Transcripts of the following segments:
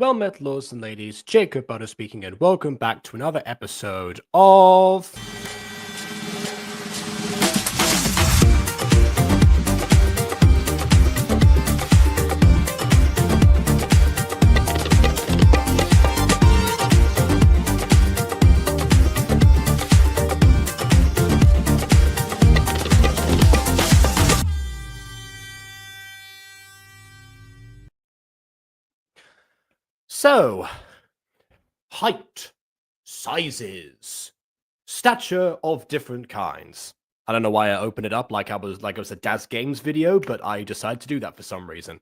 Well met, lords and ladies. Jacob Butter speaking, and welcome back to another episode of... So, height, sizes, stature of different kinds. I don't know why I opened it up like it was a Daz Games video, but I decided to do that for some reason.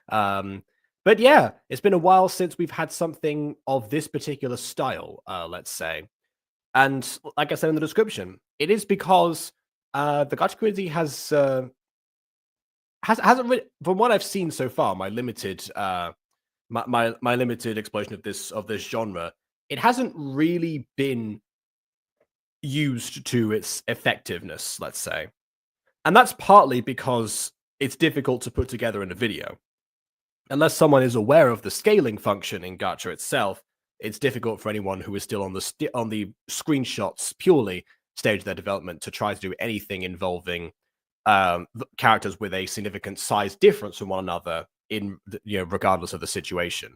But yeah, it's been a while since we've had something of this particular style, let's say. And like I said in the description, it is because the Gacha community hasn't really, from what I've seen so far, my limited my limited exploration of this genre, it hasn't really been used to its effectiveness, let's say. And that's partly because it's difficult to put together in a video. Unless someone is aware of the scaling function in Gacha itself, it's difficult for anyone who is still on the screenshots purely stage of their development to try to do anything involving characters with a significant size difference from one another regardless of the situation.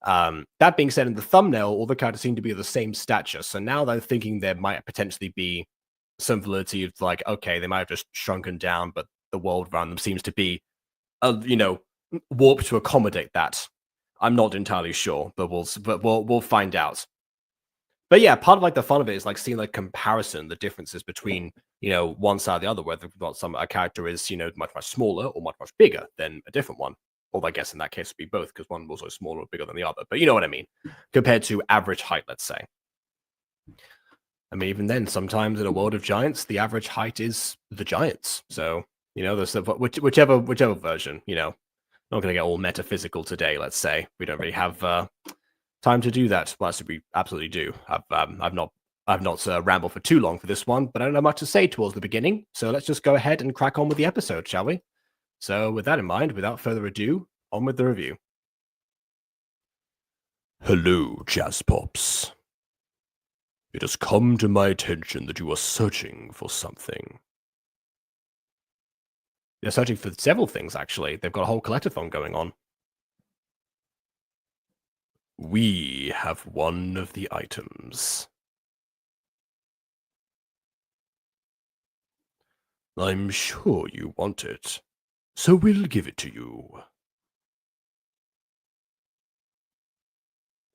That being said, in the thumbnail, all the characters seem to be of the same stature. So now they're thinking there might potentially be some validity of like, okay, they might have just shrunken down, but the world around them seems to be, warped to accommodate that. I'm not entirely sure, but we'll find out. But yeah, part of like the fun of it is like seeing like comparison, the differences between one side or the other, whether a character is much smaller or much bigger than a different one. Although I guess in that case it'd be both, because one was also smaller or bigger than the other. But you know what I mean, compared to average height, let's say. I mean, even then, sometimes in a world of giants, the average height is the giants. So there's whichever version. Not going to get all metaphysical today. Let's say we don't really have time to do that. Well, we absolutely do. I've not rambled for too long for this one, but I don't have much to say towards the beginning. So let's just go ahead and crack on with the episode, shall we? So with that in mind, without further ado, on with the review. Hello, Jazz Pops. It has come to my attention that you are searching for something. They're searching for several things, actually. They've got a whole collectathon going on. We have one of the items. I'm sure you want it, so we'll give it to you.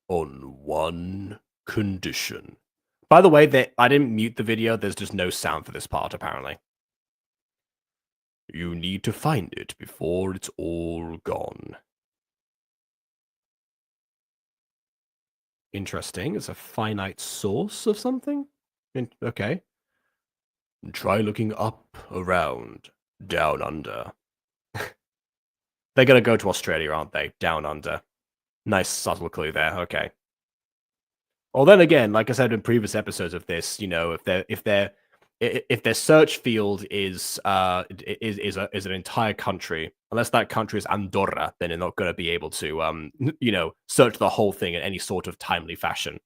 On one condition. By the way, I didn't mute the video. There's just no sound for this part, apparently. You need to find it before it's all gone. Interesting. It's a finite source of something? Okay. Try looking up, around, down under. They're going to go to Australia, aren't they? Down under. Nice subtle clue there. Okay. Well, then again, like I said in previous episodes of this, if their search field is an entire country, unless that country is Andorra, then they're not going to be able to search the whole thing in any sort of timely fashion.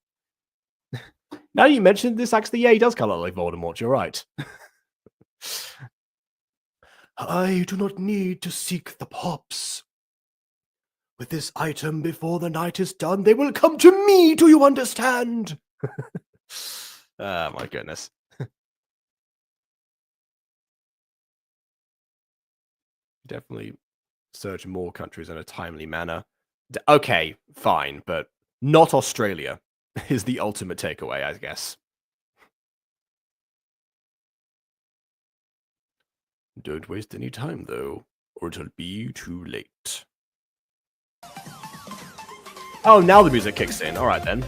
Now you mentioned this, actually, yeah, he does kind of look like Voldemort. You're right. I do not need to seek the pops. With this item, before the night is done, they will come to me. Do you understand? Oh my goodness. Definitely search more countries in a timely manner. Okay, fine, but not Australia is the ultimate takeaway, I guess. Don't waste any time, though, or it'll be too late. Oh, now the music kicks in. All right, then.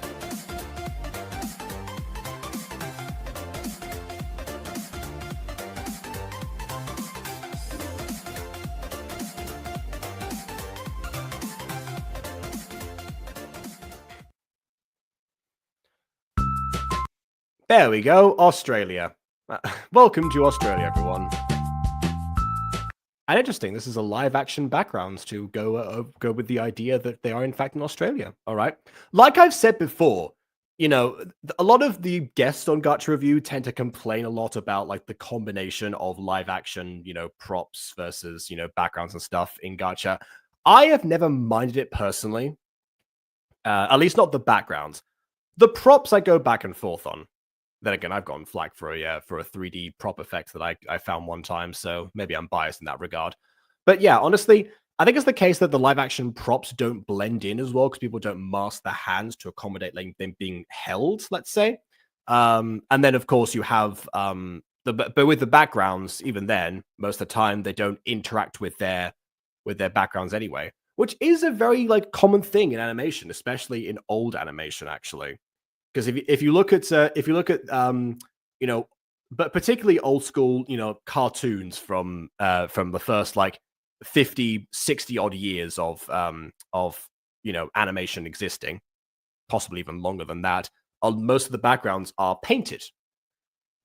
There we go, Australia. Welcome to Australia, everyone. And interesting, this is a live action background to go with the idea that they are in fact in Australia. All right. Like I've said before, a lot of the guests on Gacha Review tend to complain a lot about like the combination of live action, props versus, backgrounds and stuff in Gacha. I have never minded it personally. At least not the backgrounds. The props I go back and forth on. Then again, I've gotten flack for a 3D prop effect that I found one time, so maybe I'm biased in that regard. But yeah, honestly, I think it's the case that the live action props don't blend in as well because people don't mask their hands to accommodate like, them being held, let's say. And then of course you have but with the backgrounds, even then, most of the time they don't interact with their backgrounds anyway, which is a very like common thing in animation, especially in old animation, actually. Because if you look at but particularly old school cartoons from the first like 50, 60 odd years of animation existing, possibly even longer than that, most of the backgrounds are painted,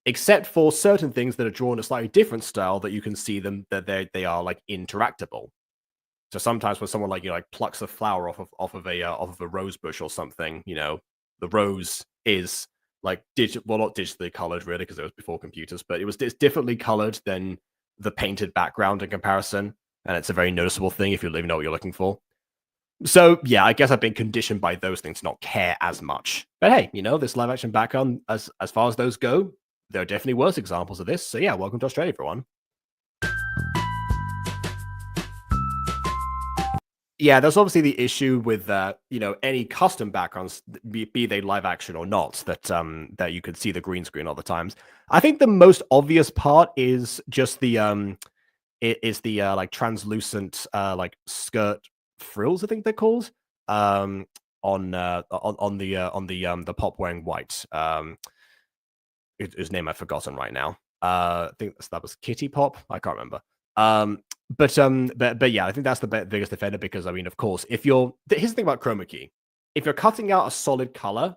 except for certain things that are drawn a slightly different style that you can see them that they are like interactable. So sometimes when someone like plucks a flower off of a rose bush or something, the rose is like not digitally colored really because it was before computers, but it's differently colored than the painted background in comparison, and it's a very noticeable thing if you even know what you're looking for. So yeah, I guess I've been conditioned by those things to not care as much. But hey, this live action background, as far as those go, there are definitely worse examples of this. So yeah, welcome to Australia, everyone. Yeah, there's obviously the issue with any custom backgrounds, be they live action or not, that you could see the green screen all the times. I think the most obvious part is just the like translucent like skirt frills, I think they're called, on the pop wearing white. Whose name I've forgotten right now. I think that was Kitty Pop. I can't remember. But yeah, I think that's the biggest offender because I mean, of course, here's the thing about chroma key. If you're cutting out a solid color,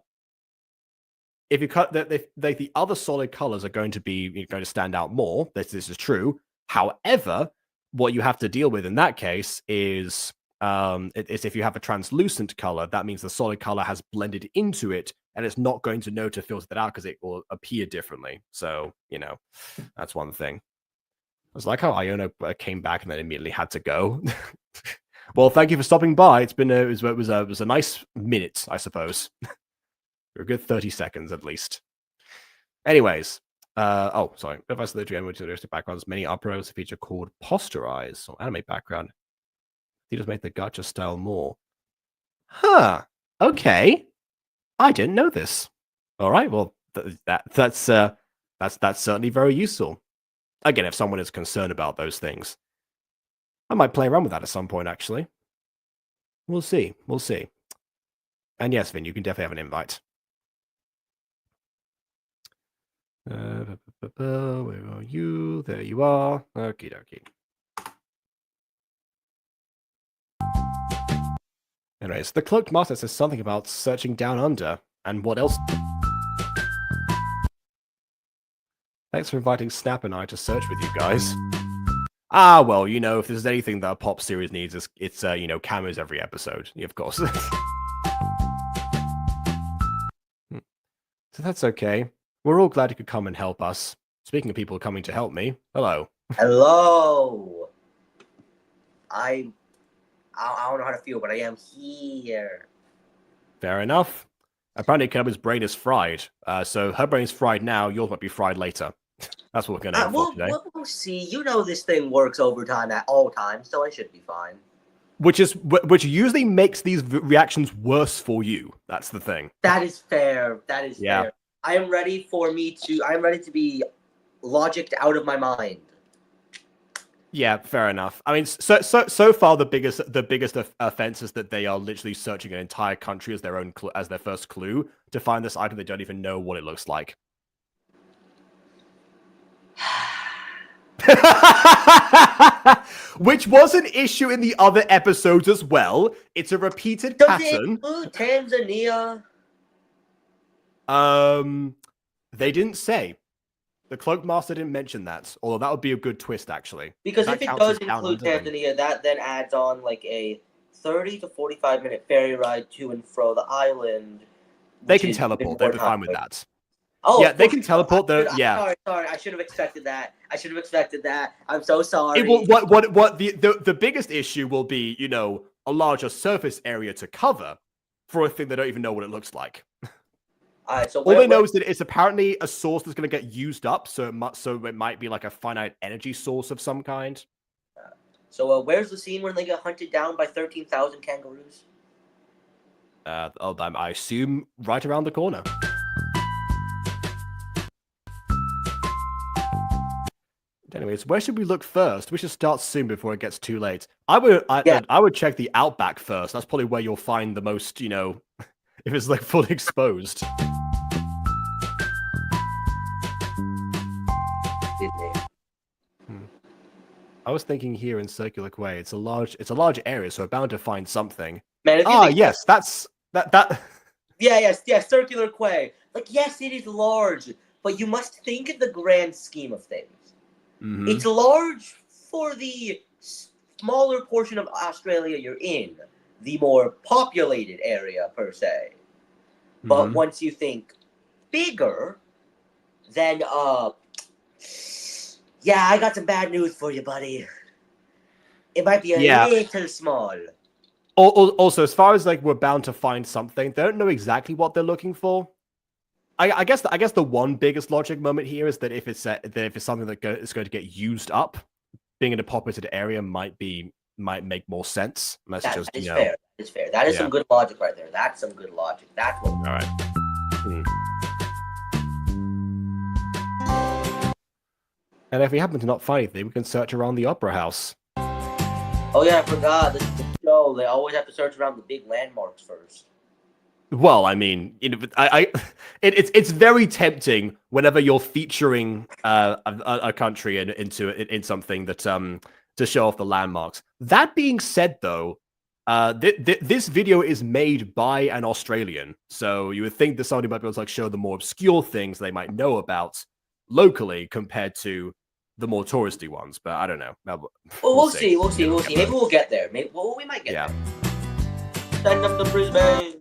if you cut the other solid colors are going to stand out more. This is true. However, what you have to deal with in that case is if you have a translucent color, that means the solid color has blended into it, and it's not going to know to filter that out because it will appear differently. So that's one thing. I was like how Iona came back and then immediately had to go. Well, thank you for stopping by. It was a nice minute, I suppose. For a good 30 seconds at least. Anyways, sorry. If I select realistic backgrounds, many uploads feature called posterize or animate background. He just made the gacha style more. Huh. Okay. I didn't know this. All right. Well, that's certainly very useful. Again, if someone is concerned about those things, I might play around with that at some point, actually. We'll see. We'll see. And yes, Vin, you can definitely have an invite. Where are you? There you are. Okie dokie. Anyways, the cloaked master says something about searching down under. And what else? Thanks for inviting Snap and I to search with you guys. Ah, well, if there's anything that a pop series needs, it's cameos every episode, of course. So that's okay. We're all glad you could come and help us. Speaking of people coming to help me, hello. Hello. I don't know how to feel, but I am here. Fair enough. Apparently, Kirby's brain is fried. So her brain is fried now. Yours might be fried later. That's what we're going to do today. We'll see. This thing works overtime at all times, so I should be fine. Which usually makes these reactions worse for you. That's the thing. That is fair. Fair. I am ready to be logicked out of my mind. Yeah, fair enough. I mean, so far the biggest offense is that they are literally searching an entire country as their first clue to find this item they don't even know what it looks like. Which was an issue in the other episodes as well. It's a repeated pattern. Does it include Tanzania? They didn't say. The Cloakmaster didn't mention that, although that would be a good twist, actually. Because That if it counts as does down include under, then- Tanzania, that then adds on like a 30 to 45-minute ferry ride to and fro the island. They which can is even teleport. more They'll be fine with time. that. Oh, Yeah, of they course can will. teleport. Yeah. Sorry. I should have expected that. I'm so sorry. The biggest issue will be, a larger surface area to cover for a thing they don't even know what it looks like. All right, so All they know is that it's apparently a source that's going to get used up, so it might be like a finite energy source of some kind. So where's the scene when they get hunted down by 13,000 kangaroos? I assume right around the corner. Anyways, where should we look first? We should start soon before it gets too late. I would check the Outback first. That's probably where you'll find the most, if it's like fully exposed. I was thinking here in Circular Quay. It's a large area, so we're bound to find something. Man, yes, that's that. Yeah, Circular Quay. Like, yes, it is large, but you must think of the grand scheme of things. Mm-hmm. It's large for the smaller portion of Australia you're in, the more populated area per se. But once you think bigger, then yeah, I got some bad news for you, buddy. It might be a little small. Also, as far as like we're bound to find something, they don't know exactly what they're looking for. I guess the one biggest logic moment here is that if it's something that is going to get used up, being in a populated area might make more sense. Fair. It's fair. That is some good logic right there. That's some good logic. That's what. All right. And if we happen to not find anything, we can search around the Opera House. Oh yeah, I forgot. This is the show. They always have to search around the big landmarks first. Well, I mean, it's very tempting whenever you're featuring a country in something that to show off the landmarks. That being said, though, this video is made by an Australian, so you would think that somebody might be able to like show the more obscure things they might know about locally compared to the more touristy ones. But I don't know. We'll see. Maybe we'll get there. We might get there. Send up the Brisbane.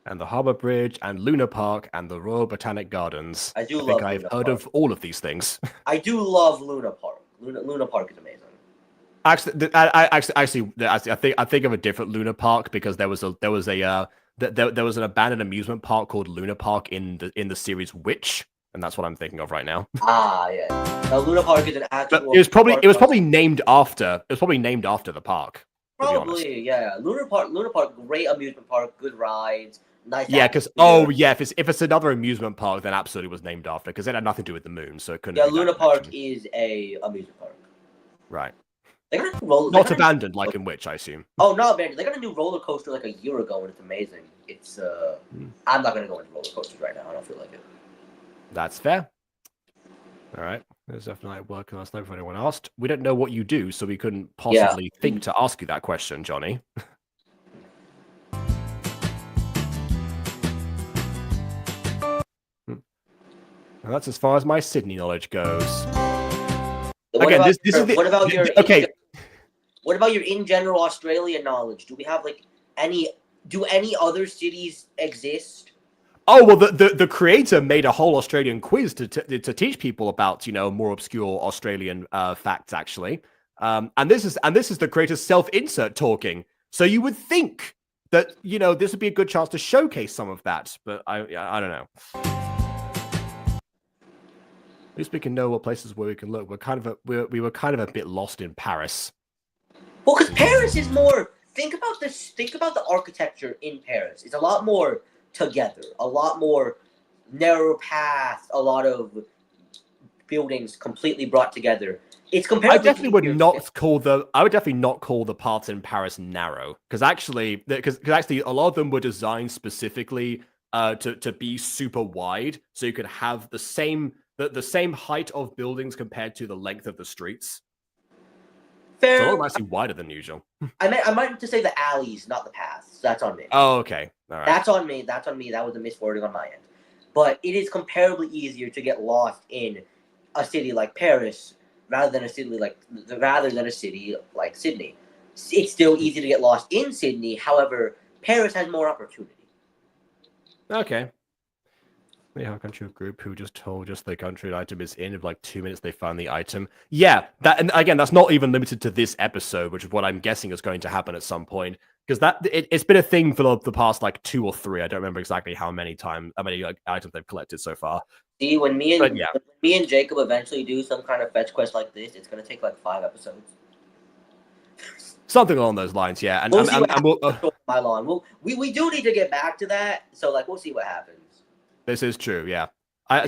And the Harbour Bridge, and Luna Park, and the Royal Botanic Gardens. I think I've heard of all of these things. I do love Luna Park. Luna Park is amazing. Actually, I think of a different Luna Park because there was an abandoned amusement park called Luna Park in the series Witch, and that's what I'm thinking of right now. Yeah. Now Luna Park is an actual. But it was probably named after the park. Probably, yeah. Luna Park, great amusement park, good rides. Nice. Yeah, because if it's another amusement park, then absolutely was named after because it had nothing to do with the moon, so it couldn't. Yeah, Luna Park is a amusement park. Right. Not abandoned like in Witch, I assume. Oh, not abandoned. They got a new roller coaster like a year ago, and it's amazing. It's I'm not gonna go into roller coasters right now. I don't feel like it. That's fair. All right. There's definitely work last night for anyone asked. We don't know what you do, so we couldn't possibly think to ask you that question, Johnny. And that's as far as my Sydney knowledge goes. What about your in general Australia knowledge? Do we have like do any other cities exist? Oh well, the creator made a whole Australian quiz to teach people about more obscure Australian facts actually, and this is the creator's self-insert talking. So you would think that this would be a good chance to showcase some of that, but I don't know. At least we can know what places where we can look. We were kind of a bit lost in Paris. Well, because Paris is more. Think about this. Think about the architecture in Paris. It's a lot more together, a lot more narrow path, a lot of buildings completely brought together. It's comparatively. I would definitely not call the parts in Paris narrow because actually a lot of them were designed specifically to be super wide, so you could have the same height of buildings compared to the length of the streets. Fair. So a lot actually wider than usual. I meant to say the alleys, not the paths. That's on me. Oh, okay. All right. That's on me. That was a miswording on my end. but it is comparably easier to get lost in a city like Paris rather than a city like Sydney. It's still easy to get lost in Sydney. However, Paris has more opportunity. Okay. We have a country group who just told us the country item is in. In like 2 minutes, they found the item. Yeah, that, and again, that's not even limited to this episode, which is what I'm guessing is going to happen at some point. Because it's been a thing for the past like 2 or 3. I don't remember exactly how many like, items they've collected so far. See, when me and Jacob eventually do some kind of fetch quest like this, it's gonna take like 5 episodes. Something along those lines, yeah. And we'll see what happens my lawn. We do need to get back to that, so like we'll see what happens. This is true, yeah. I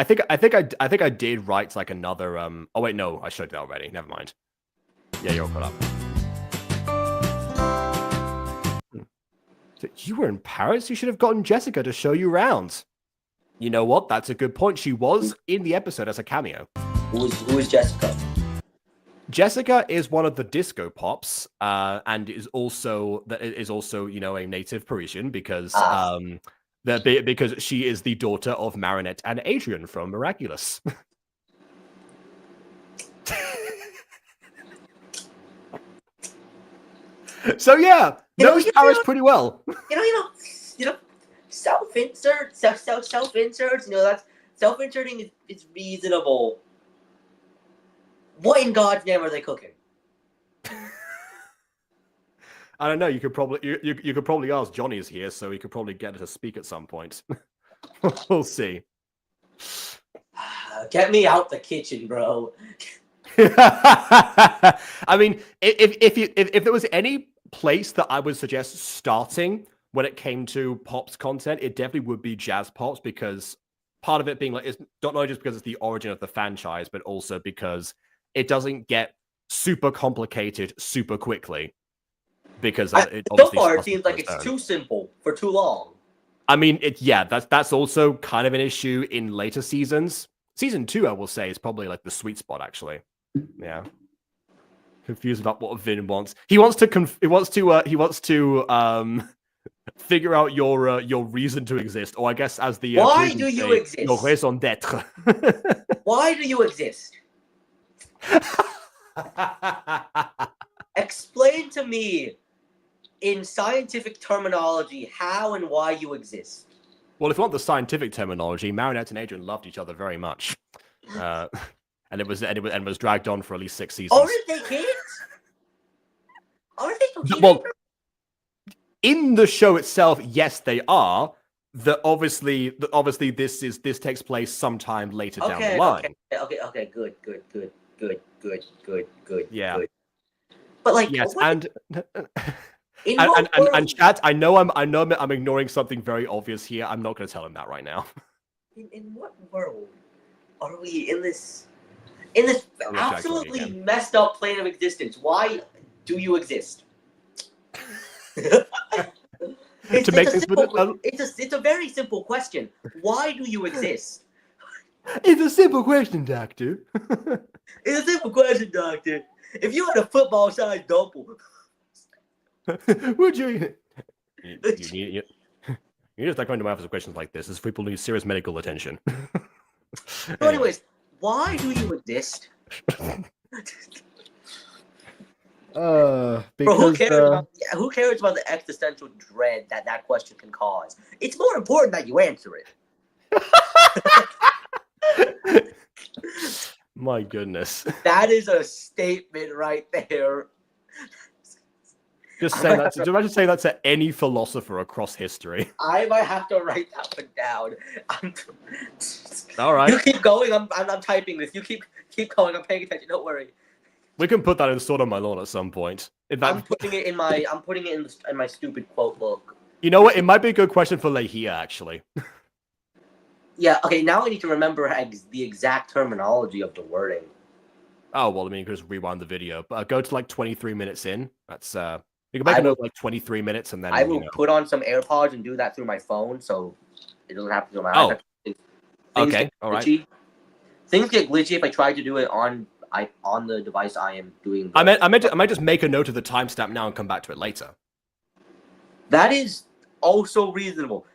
think I did write like another Oh wait, no, I showed that already. Never mind. Yeah, you're all caught up. So you were in Paris? You should have gotten Jessica to show you around. You know what? That's a good point. She was in the episode as a cameo. Who is Jessica? Jessica is one of the disco pops, and is also a native Parisian because because she is the daughter of Marinette and Adrian from Miraculous. So yeah, knows Paris pretty well. You know, self-inserts. That's self-inserting is reasonable. What in God's name are they cooking? I don't know. You could probably ask. Johnny is here, so he could probably get her to speak at some point. We'll see. Get me out the kitchen, bro. I mean, if there was any place that I would suggest starting when it came to Pops content, it definitely would be Jazz Pops, because part of it being like, it's not only just because it's the origin of the franchise, but also because it doesn't get super complicated super quickly. Because so far it seems like it's too simple for too long. I mean, that's also kind of an issue in later seasons. Season 2, I will say, is probably like the sweet spot, actually. Yeah. Confused about what Vin wants. He wants to figure out your reason to exist, or I guess as the why do you exist? Your raison d'être. Why do you exist? Explain to me, in scientific terminology, how and why you exist. Well, if you want the scientific terminology, Marinette and Adrian loved each other very much, and it was dragged on for at least 6 seasons. Aren't they kids? Aren't they teenagers? Well, in the show itself, yes, they are. Obviously, this takes place sometime later down the line. Okay, good. Yeah. Good. But like, yes, what? and chat, I know I'm ignoring something very obvious here. I'm not going to tell him that right now. In what world are we in this absolutely messed up plane of existence? Why do you exist? It's a very simple question. Why do you exist? It's a simple question, Doctor. It's a simple question, Doctor. If you had a football-sized double, would you? You just start coming to my office with questions like this. As people need serious medical attention. So, anyways, why do you exist? Because Bro, who cares about the existential dread that question can cause? It's more important that you answer it. My goodness. That is a statement right there. Just say that. Imagine saying that to any philosopher across history. I might have to write that one down. All right. You keep going. I'm typing this. You keep going. I'm paying attention. Don't worry. We can put that in Sword on My Lawn at some point. I'm putting it in my stupid quote book. You know what? It might be a good question for Lahia, actually. Yeah. Okay. Now I need to remember the exact terminology of the wording. Oh well, I mean, just rewind the video. But go to like 23 minutes in. That's you can make a note like 23 minutes, and then I will put on some AirPods and do that through my phone, so it doesn't have to go on my iPad. Okay. All right. Things get glitchy if I try to do it on the device I am doing. I might just make a note of the timestamp now and come back to it later. That is also reasonable.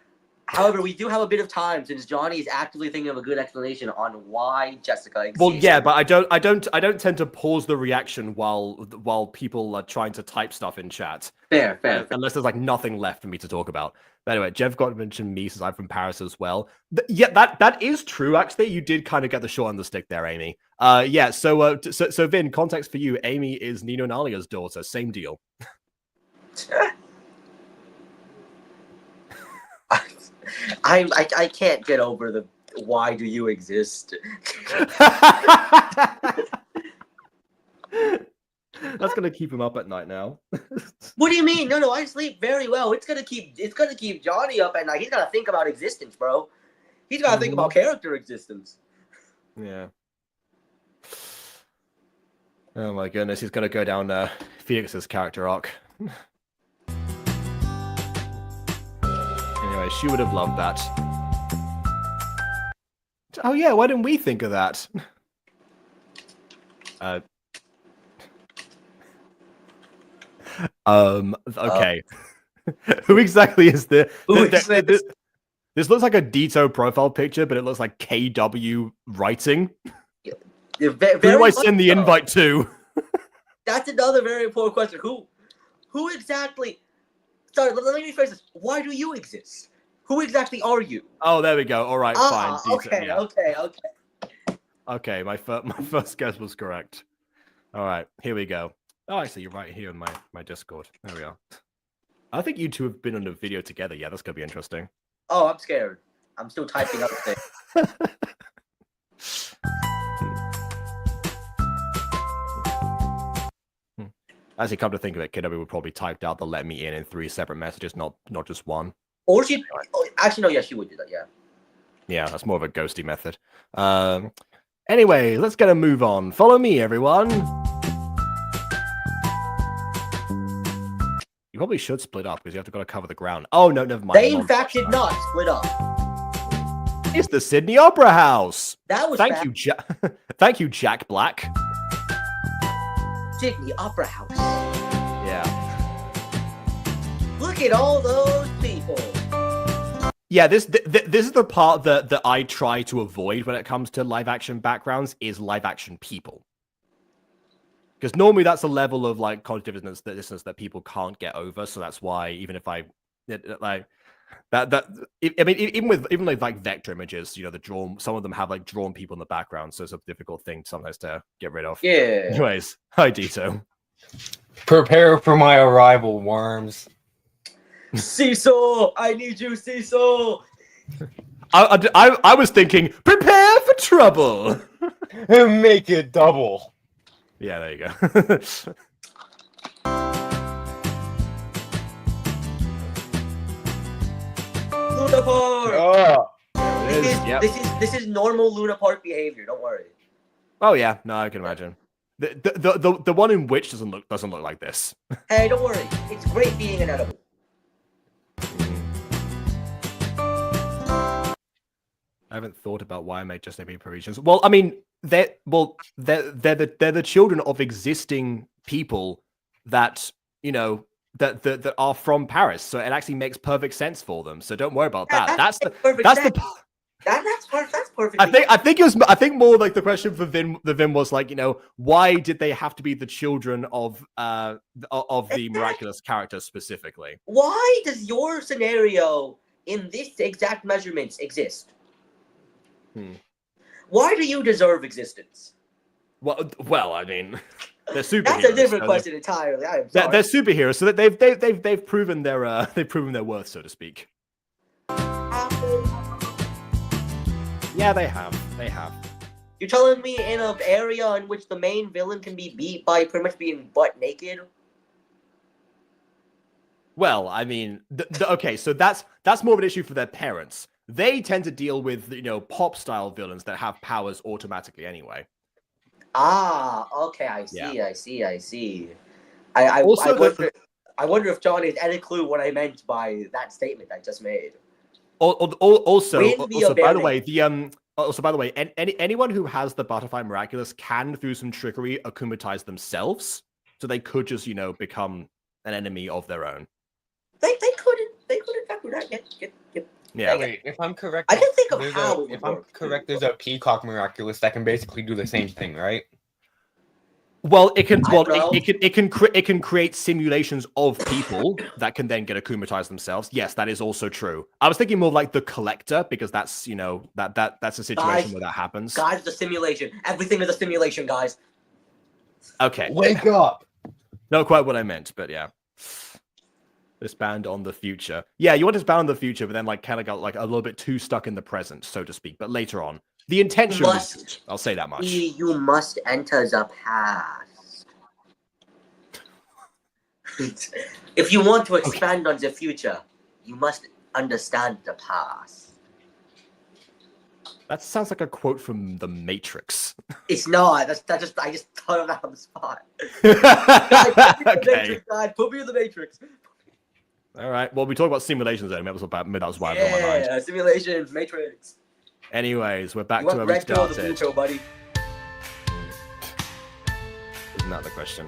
However, we do have a bit of time since Johnny is actively thinking of a good explanation on why Jessica exists. Well, yeah, but I don't tend to pause the reaction while people are trying to type stuff in chat. Fair. Unless there's like nothing left for me to talk about. But anyway, Jeff got to mention me since I'm from Paris as well. Yeah, that is true. Actually, you did kind of get the short on the stick there, Amy. Yeah. So Vin, context for you: Amy is Nino and Alia's daughter. Same deal. I can't get over the why do you exist. That's gonna keep him up at night now. What do you mean? No, I sleep very well. It's gonna keep Johnny up at night. He's gotta think about existence, bro. He's gotta think about character existence. Yeah. Oh my goodness, he's gonna go down Felix's character arc. Anyway, she would have loved that. Oh yeah, why didn't we think of that? Okay. Who exactly is this? This looks like a Dito profile picture, but it looks like KW writing. Who do I send the invite to? That's another very important question. Who exactly? Sorry, let me rephrase this. Why do you exist? Who exactly are you? Oh, there we go. All right, fine. Okay, yeah. okay. Okay, my first guess was correct. All right, here we go. Oh, actually, you're right here in my Discord. There we are. I think you two have been on a video together. Yeah, that's gonna be interesting. Oh, I'm scared. I'm still typing up things. As you come to think of it, Kiddo would probably typed out the "let me in" 3 separate messages, not just one. Or she, actually, no, yeah, she would do that. Yeah. Yeah, that's more of a ghosty method. Anyway, let's get a move on. Follow me, everyone. You probably should split up because you have to go to cover the ground. Oh no, never mind. They in fact did not split up. It's the Sydney Opera House. That was thank you, thank you, Jack Black. Sydney Opera House. Yeah. Look at all those people. Yeah, this is the part that I try to avoid when it comes to live action backgrounds is live action people. Because normally that's a level of like cognitive dissonance that people can't get over. So that's why even if I like I mean even with like vector images, you know, some of them have like drawn people in the background, so it's a difficult thing sometimes to get rid of. Yeah. Anyways, hi Dito. Prepare for my arrival, worms. Cecil, I need you, Cecil. I was thinking, prepare for trouble. Make it double. Yeah, there you go. Luna Park. Oh. This is normal Luna Park behavior. Don't worry. Oh yeah, no, I can imagine. The one in which doesn't look like this. Hey, don't worry. It's great being an edible. I haven't thought about why I made just AB Parisians. Well, I mean, they're the children of existing people that, you know, that are from Paris. So it actually makes perfect sense for them. So don't worry about that. That's perfect. That's perfect. I think more like the question for Vin was like, you know, why did they have to be the children of the miraculous character specifically? Why does your scenario in this exact measurements exist? Why do you deserve existence? Well, I mean, they're superheroes. That's a different question entirely. I am sorry. They're superheroes, so that they've proven their worth, so to speak. Yeah, they have. You're telling me in an area in which the main villain can be beat by pretty much being butt naked? Well, I mean, okay, so that's more of an issue for their parents. They tend to deal with, you know, pop style villains that have powers automatically anyway. Ah, okay, I see. I wonder if Johnny had any clue what I meant by that statement I just made. Also, by the way, anyone who has the Butterfly Miraculous can, through some trickery, akumatize themselves. So they could just, you know, become an enemy of their own. They could in fact do that. Yeah. Wait, if I'm correct, I can think of there's how it would if I'm work. correct, there's a peacock miraculous that can basically do the same thing, right? Well, it can. I Well, don't know. it can create simulations of people that can then get akumatized themselves. Yes, that is also true. I was thinking more like the collector because that's that's a situation where that happens. Guys, it's a simulation. Everything is a simulation, guys. Okay, Wake up! not quite what I meant, but yeah. Disband on the future. Yeah, you want to disband on the future, but then like kind of got like a little bit too stuck in the present, so to speak. But later on, the intention was, I'll say that much. You must enter the past. If you want to expand on the future, you must understand the past. That sounds like a quote from The Matrix. It's not. I just thought of that on the spot. Okay. Put me in the Matrix. All right. Well, we talked about simulations earlier. Maybe that was why I got my mind. Yeah, simulations, Matrix. Anyways, we're back You to want where we red pill or the started. blue pill, buddy? Isn't that the question?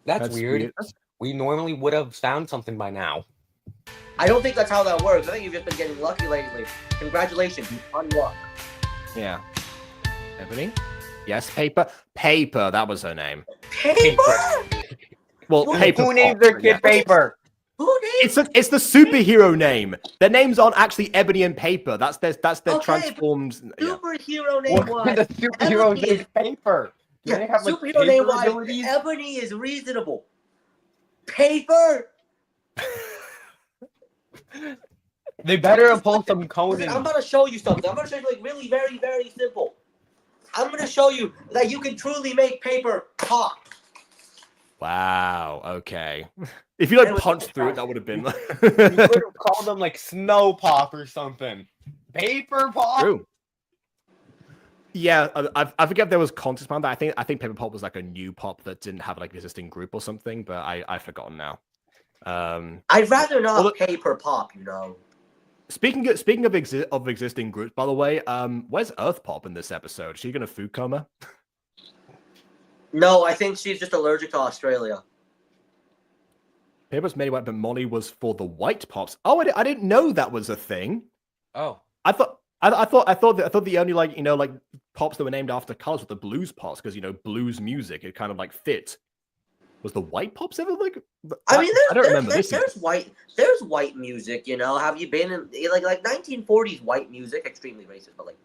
That's weird. We normally would have found something by now. I don't think that's how that works. I think you've just been getting lucky lately. Congratulations on luck. Yeah. Ebony? Yes, Paper? Paper, that was her name. Paper? Well, Paper. Who named their kid Paper? Who named? It's the superhero name. Their names aren't actually Ebony and Paper. That's their Okay, transformed. Yeah. Superhero name was The superhero Ebony named Paper. Do they have, like, superhero name paper wise. abilities? Ebony is reasonable. Paper. They better have pulled some Listen, Conan. I'm gonna show you something. I'm gonna show you like really very very simple. I'm gonna show you that you can truly make paper pop. Wow. Okay. If you like Anyway, punched through it, that would have been. You could have called them like Snow Pop or something. Paper Pop. True. Yeah, I forget if there was context behind that. I think Paper Pop was like a new pop that didn't have like an existing group or something, but I've forgotten now. I'd rather not well, paper pop, you know. Speaking of existing groups, by the way, where's Earth Pop in this episode? Is she gonna food coma? No, I think she's just allergic to Australia. Paper's made white, but Molly was for the white pops. Oh, I didn't know that was a thing. Oh. I thought the only like pops that were named after colors were the blues pops because blues music it kind of like fit. Was the white pops ever like? I mean, I don't remember this. There's white music. You know, have you been in like 1940s white music? Extremely racist, but like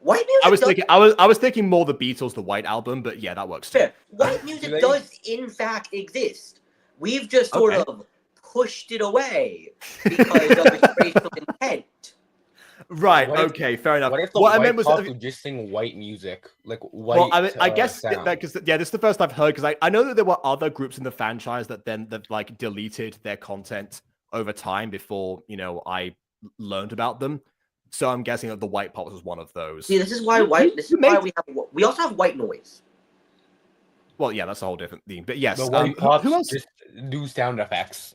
white music. I was thinking more the Beatles, the White Album, but yeah, that works too. Fair. White music does in fact exist. We've just sort of pushed it away because of its racial intent. Right. Okay. Fair enough. What if the what I white meant was pop would just sing white music, like white? Well, I guess sound. that because this is the first I've heard because I know that there were other groups in the franchise that like deleted their content over time before I learned about them. So I'm guessing that the White Pops was one of those. See, this is why we also have white noise. Well, yeah, that's a whole different thing. But yes, The white pops who else? just do sound effects.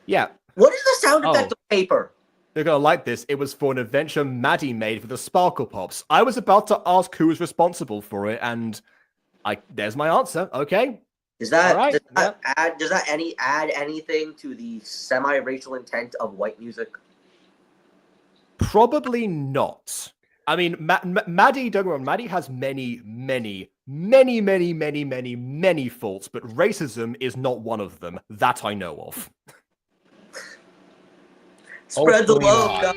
Yeah. What is the sound effect of paper? They're gonna like this. It was for an adventure Maddie made for the Sparkle Pops. I was about to ask who was responsible for it, and there's my answer. Okay. Does that right. add anything to the semi-racial intent of white music? Probably not. I mean, Maddie, don't get me wrong, Maddie has many faults, but racism is not one of them. That I know of. Spread the love, guys.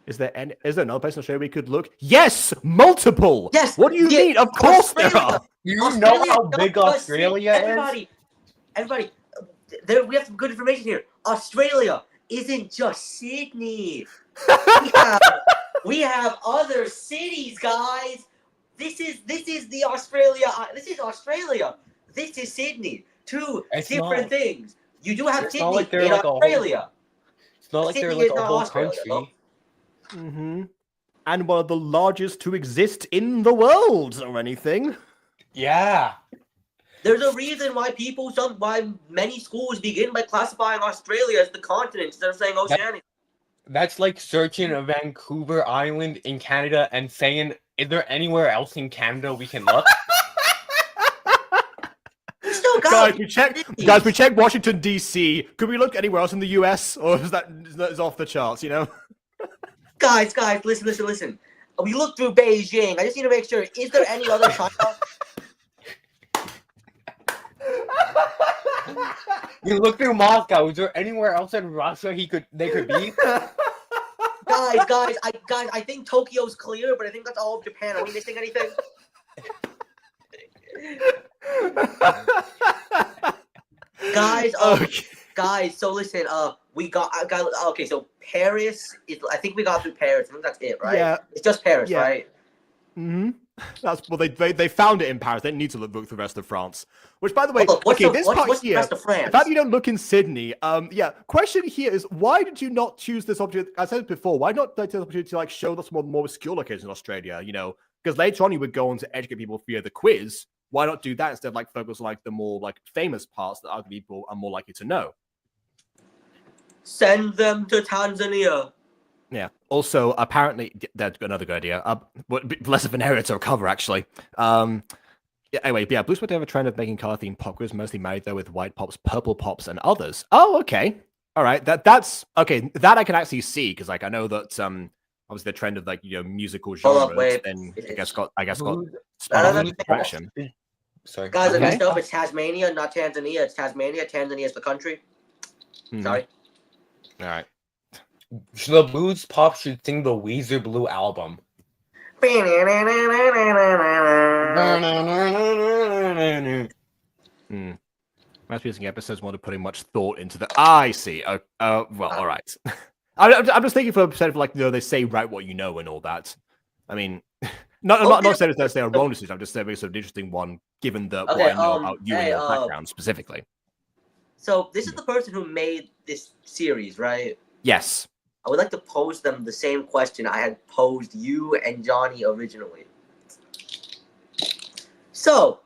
Is there another place on the show we could look? Yes, multiple. Yes. What do you mean? Of course there are. Do you know how big Australia is? Everybody, we have some good information here. Australia isn't just Sydney. We have other cities, guys. This is the Australia. This is Australia. This is Sydney. Two different things. You do have Sydney in Australia. It's not like they're like a whole country. Mm-hmm. And one of the largest to exist in the world or anything. Yeah. There's a reason why why many schools begin by classifying Australia as the continent instead of saying Oceania. That's like searching a Vancouver Island in Canada and saying, is there anywhere else in Canada we can look? Stop! we checked Washington D.C. Could we look anywhere else in the U.S. or is that off the charts? You know. Guys, listen. We looked through Beijing. I just need to make sure. Is there any other China? You look through Moscow. Is there anywhere else in Russia they could be? Guys, I think Tokyo's clear, but I think that's all of Japan. Are we missing anything? Guys, Okay. guys. So listen, okay. So Paris is. I think we got through Paris. I think that's it, right? Yeah. It's just Paris, Yeah. right? Mm-hmm. That's well, they found it in Paris. They need to look through the rest of France. Which, by the way, What's this part the here. rest of France? In fact, you don't look in Sydney. Yeah. Question here is, why did you not choose this opportunity? I said it before. Why not take the opportunity to like show us more obscure locations in Australia? You know, because later on you would go on to educate people via the quiz. Why not do that instead of like focus on like the more like famous parts that other people are more likely to know? Send them to Tanzania. Yeah. Also, apparently, that's another good idea. Less of an area to recover, actually. Yeah, anyway, yeah, Blue Spot have a trend of making color-themed pop quiz, mostly married though with white pops, purple pops, and others. Oh, okay. All right. That's okay. That I can actually see because, like, I know that obviously the trend of like musical genres. Wait. Then I guess got No, spun off no, into direction. Sorry, Guys, I okay. messed up. It's Tasmania, not Tanzania. It's Tasmania. Tanzania is the country. Mhm. Sorry. All right. The Blues Pop should sing the Weezer Blue album. Must be using episodes more to putting much thought into the. I see. Well, all right. I'm just thinking for like they say write what you know and all that. I mean, not saying that they are wrong decisions. I'm just saying it's an interesting one given what I know about you and your background specifically. So this is the person who made this series, right? Yes. I would like to pose them the same question I had posed you and Johnny originally. So,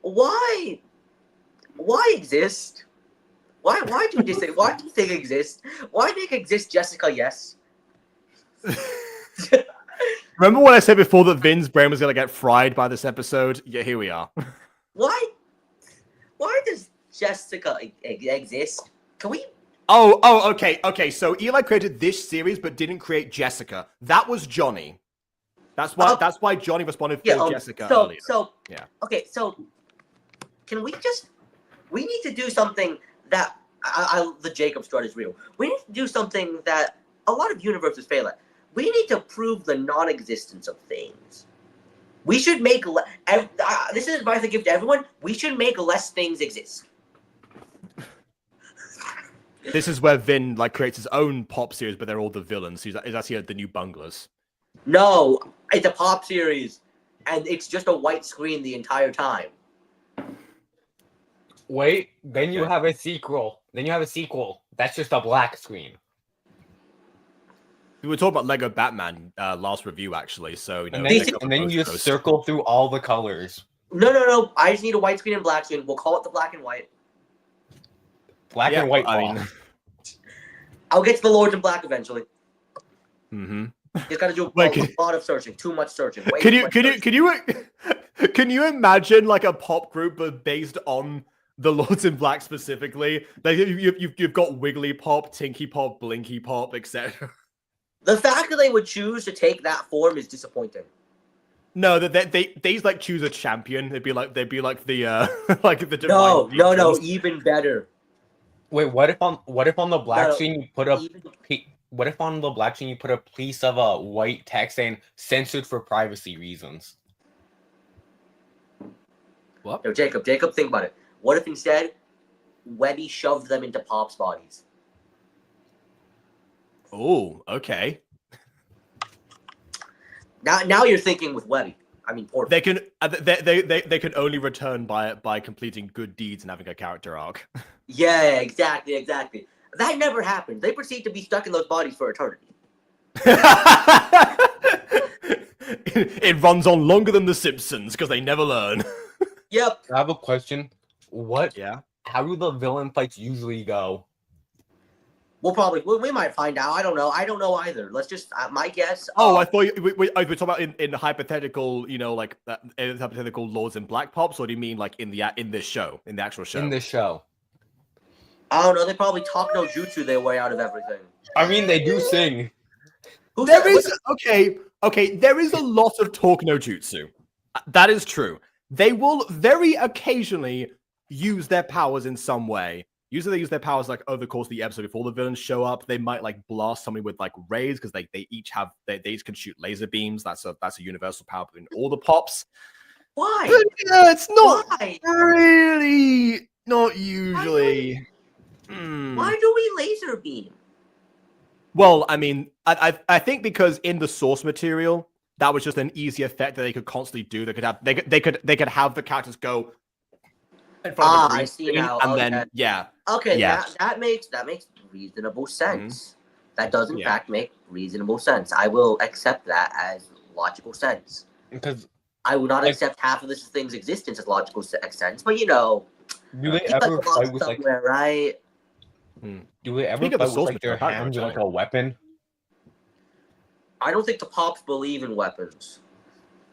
why exist? Why do you say? Why do you think exist? Why make exist, Jessica? Yes. Remember when I said before that Vin's brain was gonna get fried by this episode? Yeah, here we are. Why does Jessica exist? Can we? Oh, okay. So Eli created this series, but didn't create Jessica. That was Johnny. That's why Johnny responded for Jessica earlier. Yeah. Okay, so can we just? We need to do something that the Jacob strut is real. We need to do something that a lot of universes fail at. We need to prove the non-existence of things. We should make. This is advice I give to everyone. We should make less things exist. This is where Vin like creates his own pop series, but they're all the villains. He's actually the new bunglers. No, it's a pop series, and it's just a white screen the entire time. Wait, then you have a sequel. That's just a black screen. We were talking about Lego Batman last review, actually. So and then you just circle through all the colors. No. I just need a white screen and black screen. We'll call it the black and white. Black and white. I'll get to the Lords in Black eventually. Mm-hmm. You got to do a lot of searching. Too much searching. Can you imagine like a pop group but based on the Lords in Black specifically? Like you've got Wiggly Pop, Tinky Pop, Blinky Pop, etc. The fact that they would choose to take that form is disappointing. No, they like choose a champion. They'd be like the like the divine. No, even better. Wait, what if on the black screen you put what if on the black screen you put a piece of a white text saying censored for privacy reasons? What? No, Jacob, think about it. What if instead Webby shoved them into Pop's bodies? Oh, okay. Now you're thinking with Webby. I mean, poor. They can only return by completing good deeds and having a character arc. Yeah, exactly. That never happened. They proceed to be stuck in those bodies for eternity. It runs on longer than The Simpsons because they never learn. Yep. I have a question. Yeah. How do the villain fights usually go? we might find out. I don't know. I don't know either. Let's just my guess. Oh, I thought we were talking about in hypothetical, like in hypothetical laws in Black Pops, or do you mean like in this show, in the actual show? In this show. I don't know. They probably talk no jutsu their way out of everything. I mean, they do sing. There is there is a lot of talk no jutsu. That is true. They will very occasionally use their powers in some way. Usually they use their powers like over the course of the episode before the villains show up. They might like blast somebody with like rays because they each can shoot laser beams. That's a universal power between all the Pops. Why? But, it's not Why? really not usually. Why do we laser beam? Well, I mean, I think because in the source material, that was just an easy effect that they could constantly do. They could have the characters go in front of the green I see screen, now. and Okay. then Okay, Yeah. that makes reasonable sense. That does in Yeah. fact make reasonable sense. I will accept that as logical sense. Because I will not accept half of this thing's existence as logical sense, but do they keep ever us fight with like? somewhere, right? Do they ever Speaking of the fight with source like their material, hands Gacha. like a weapon? I don't think the Pops believe in weapons.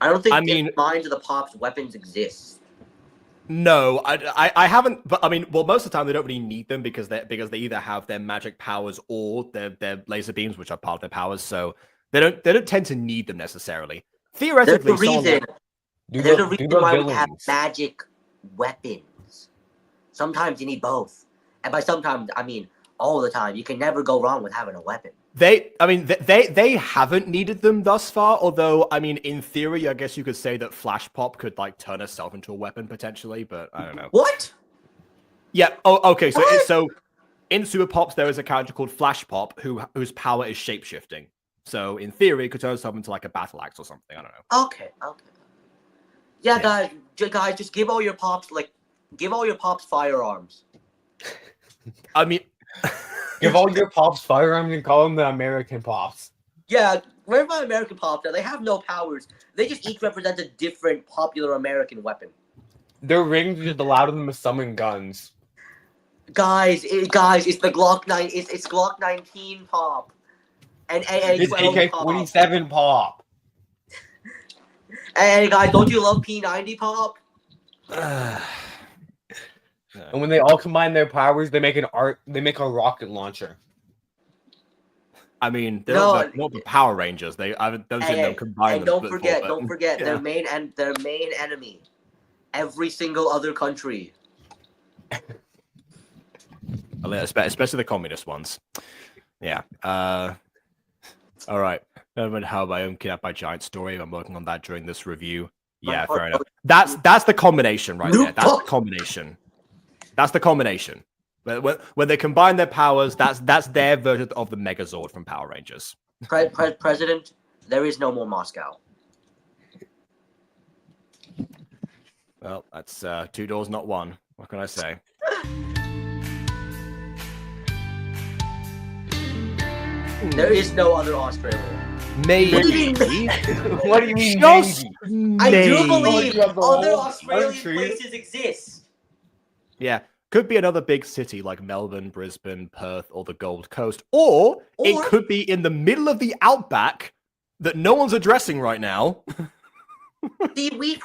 I don't think in the minds of the Pops weapons exist. No, I haven't. But I mean, well, most of the time they don't really need them because they either have their magic powers or their laser beams, which are part of their powers. So they don't tend to need them necessarily. Theoretically, There's a reason why we have magic weapons. Sometimes you need both, and by sometimes I mean all the time. You can never go wrong with having a weapon. They haven't needed them thus far. Although, I mean, in theory, I guess you could say that Flash Pop could like turn herself into a weapon potentially, but I don't know. What? Yeah. Oh, okay. So in Super Pops, there is a character called Flash Pop whose power is shapeshifting. So in theory, it could turn herself into like a battle axe or something. I don't know. Okay. Yeah, guys, just give all your Pops firearms. I mean. Give all your Pops firearms and call them the American Pops. Yeah, where my American Pops are, they have no powers. They just each represent a different popular American weapon. Their rings just allow them to summon guns. Guys, it's the Glock 9. It's Glock 19 Pop. And it's AK-47 Pop. Hey guys, don't you love P90 Pop? And when they all combine their powers, they make a rocket launcher. I mean, they're not the Power Rangers. They haven't seen them combine them. Don't forget, their main enemy. Every single other country. Especially the communist ones. Yeah. All right. How I am kidnapped by giant story. I'm working on that during this review. Yeah, fair enough. That's the combination right there. That's the combination. That's the combination. When they combine their powers, that's their version of the Megazord from Power Rangers. President, there is no more Moscow. Well, that's two doors, not one. What can I say? There is no other Australia. Maybe. What do you mean? Maybe? I do believe other Australian places exist. Yeah. Could be another big city like Melbourne, Brisbane, Perth, or the Gold Coast. Or it could be in the middle of the outback that no one's addressing right now. See, we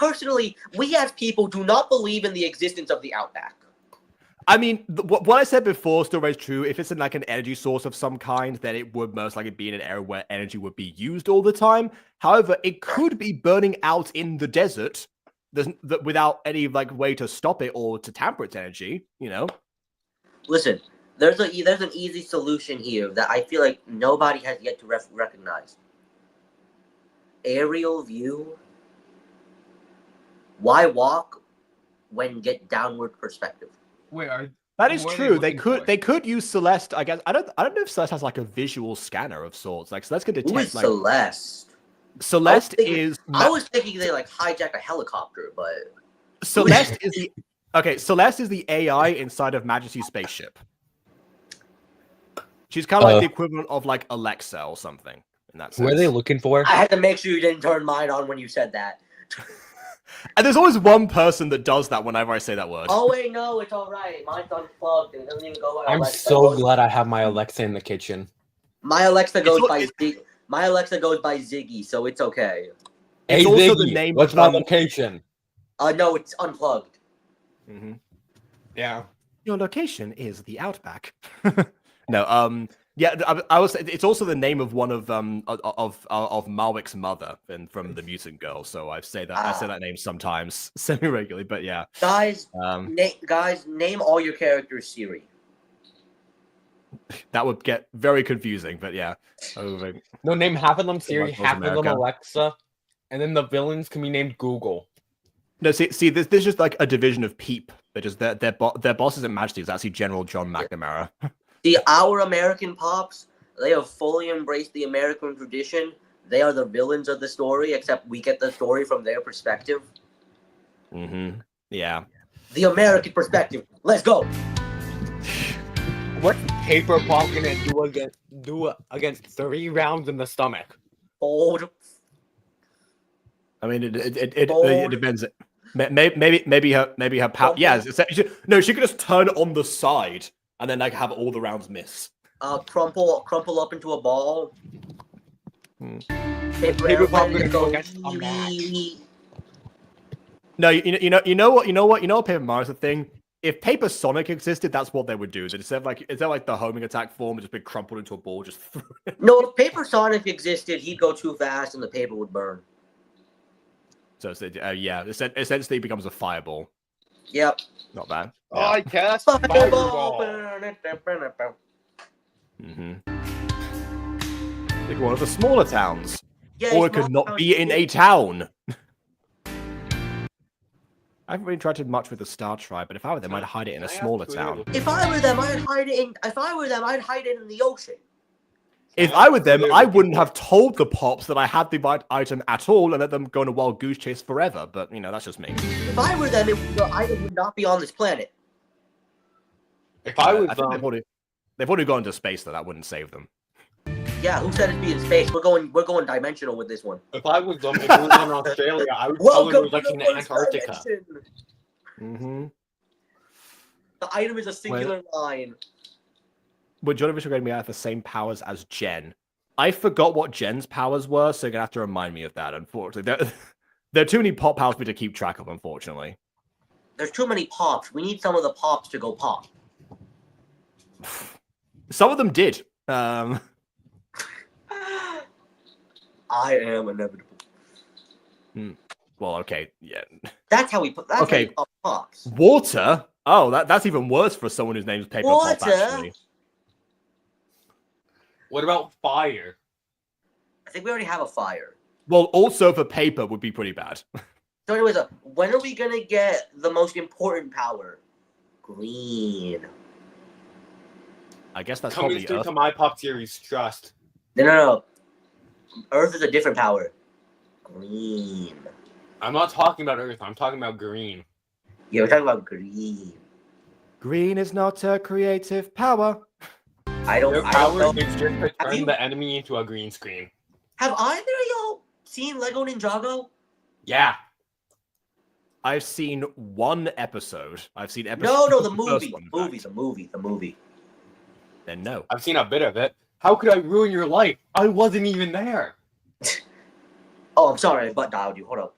as people do not believe in the existence of the outback. I mean, what I said before still remains true. If it's in like an energy source of some kind, then it would most likely be in an area where energy would be used all the time. However, it could be burning out in the desert without any like way to stop it or to tamper its energy, Listen, there's an easy solution here that I feel like nobody has yet to recognize. Aerial view. Why walk when get downward perspective? Wait, that is true. They could use Celeste. I guess I don't know if Celeste has like a visual scanner of sorts. Like Celeste can detect. Who is Celeste? Celeste is. I was thinking they like hijack a helicopter, but Celeste is the Celeste is the AI inside of Majesty's spaceship. She's kind of like the equivalent of like Alexa or something in that sense. Who are they looking for? I had to make sure you didn't turn mine on when you said that. And there's always one person that does that whenever I say that word. Oh wait, no, it's all right. Mine's unplugged. It doesn't even go on. I'm Alexa. so glad I have my Alexa in the kitchen. My Alexa goes all- by My Alexa goes by Ziggy, so it's okay. Hey, It's also Ziggy, the name what's of, my location? No, it's unplugged. Mhm. Yeah. Your location is the Outback. No, yeah, I was. It's also the name of one of Malwick's mother, and from the Mutant Girl. So I say that name sometimes semi regularly. But yeah, Guys, um, guys, name all your characters Siri. that would get very confusing. But yeah, No, name half of them Siri, North half of them America. Alexa, and then the villains can be named Google. No, see, this is just like a division of Peep. They're just their boss isn't Majesty. It's actually General John McNamara. See, our American pops, they have fully embraced the American tradition. They are the villains of the story, except we get the story from their perspective. Mm-hmm. Yeah. The American perspective. Let's go. What's Paper Pop gonna do against 3 rounds in the stomach? Hold. I mean, it depends. Maybe her power. Yeah, she could just turn on the side and then like have all the rounds miss. Crumple up into a ball. Paper Pop gonna go against a match. No, you know what, Paper Mario's the thing. If Paper Sonic existed, that's what they would do. Instead of like the homing attack form, just be crumpled into a ball, just throw it. No, if Paper Sonic existed, he'd go too fast and the paper would burn. So yeah, essentially it becomes a fireball. Yep. Not bad. Oh, I cast Fireball. Mm-hmm. Like one of the smaller towns. Yeah, Or it could not be in a town. I haven't really interacted much with the Star Tribe, but if I were them, I'd hide it in a smaller town. If I were them, I'd hide it in. If I were them, I'd hide it in the ocean. If I were them, I wouldn't have told the Pops that I had the item at all and let them go on a wild goose chase forever. But, that's just me. If I were them, the item would not be on this planet. If I was them... They've already gone into space, though. That wouldn't save them. Yeah, who said it'd be in space? We're going dimensional with this one. If I was them, if we were in Australia, I would probably be looking at Antarctica. Mm-hmm. The item is a singular line. But John Official gave me out the same powers as Jen. I forgot what Jen's powers were, so you're gonna have to remind me of that. Unfortunately, there are too many pop powers for me to keep track of. Unfortunately, there's too many pops. We need some of the pops to go pop. Some of them did. I am inevitable. Well, okay, yeah. That's how we put. That's okay. How we pop pops. Water. Oh, that's even worse for someone whose name's Paper Pop. Actually. What about fire? I think we already have a fire. Well, also for paper would be pretty bad. So, anyways, when are we gonna get the most important power? Green. I guess that's coming probably Earth. to my pop series. Trust. No. Earth is a different power. Green. I'm not talking about Earth. I'm talking about green. Yeah, we're talking about green. Green is not a creative power. Their power is just to turn the enemy into a green screen. Have either of y'all seen Lego Ninjago? Yeah. I've seen one episode. I've seen episode. No, the movie. Then no. I've seen a bit of it. How could I ruin your life? I wasn't even there. Oh, I'm sorry. I butt dialed you. Hold up.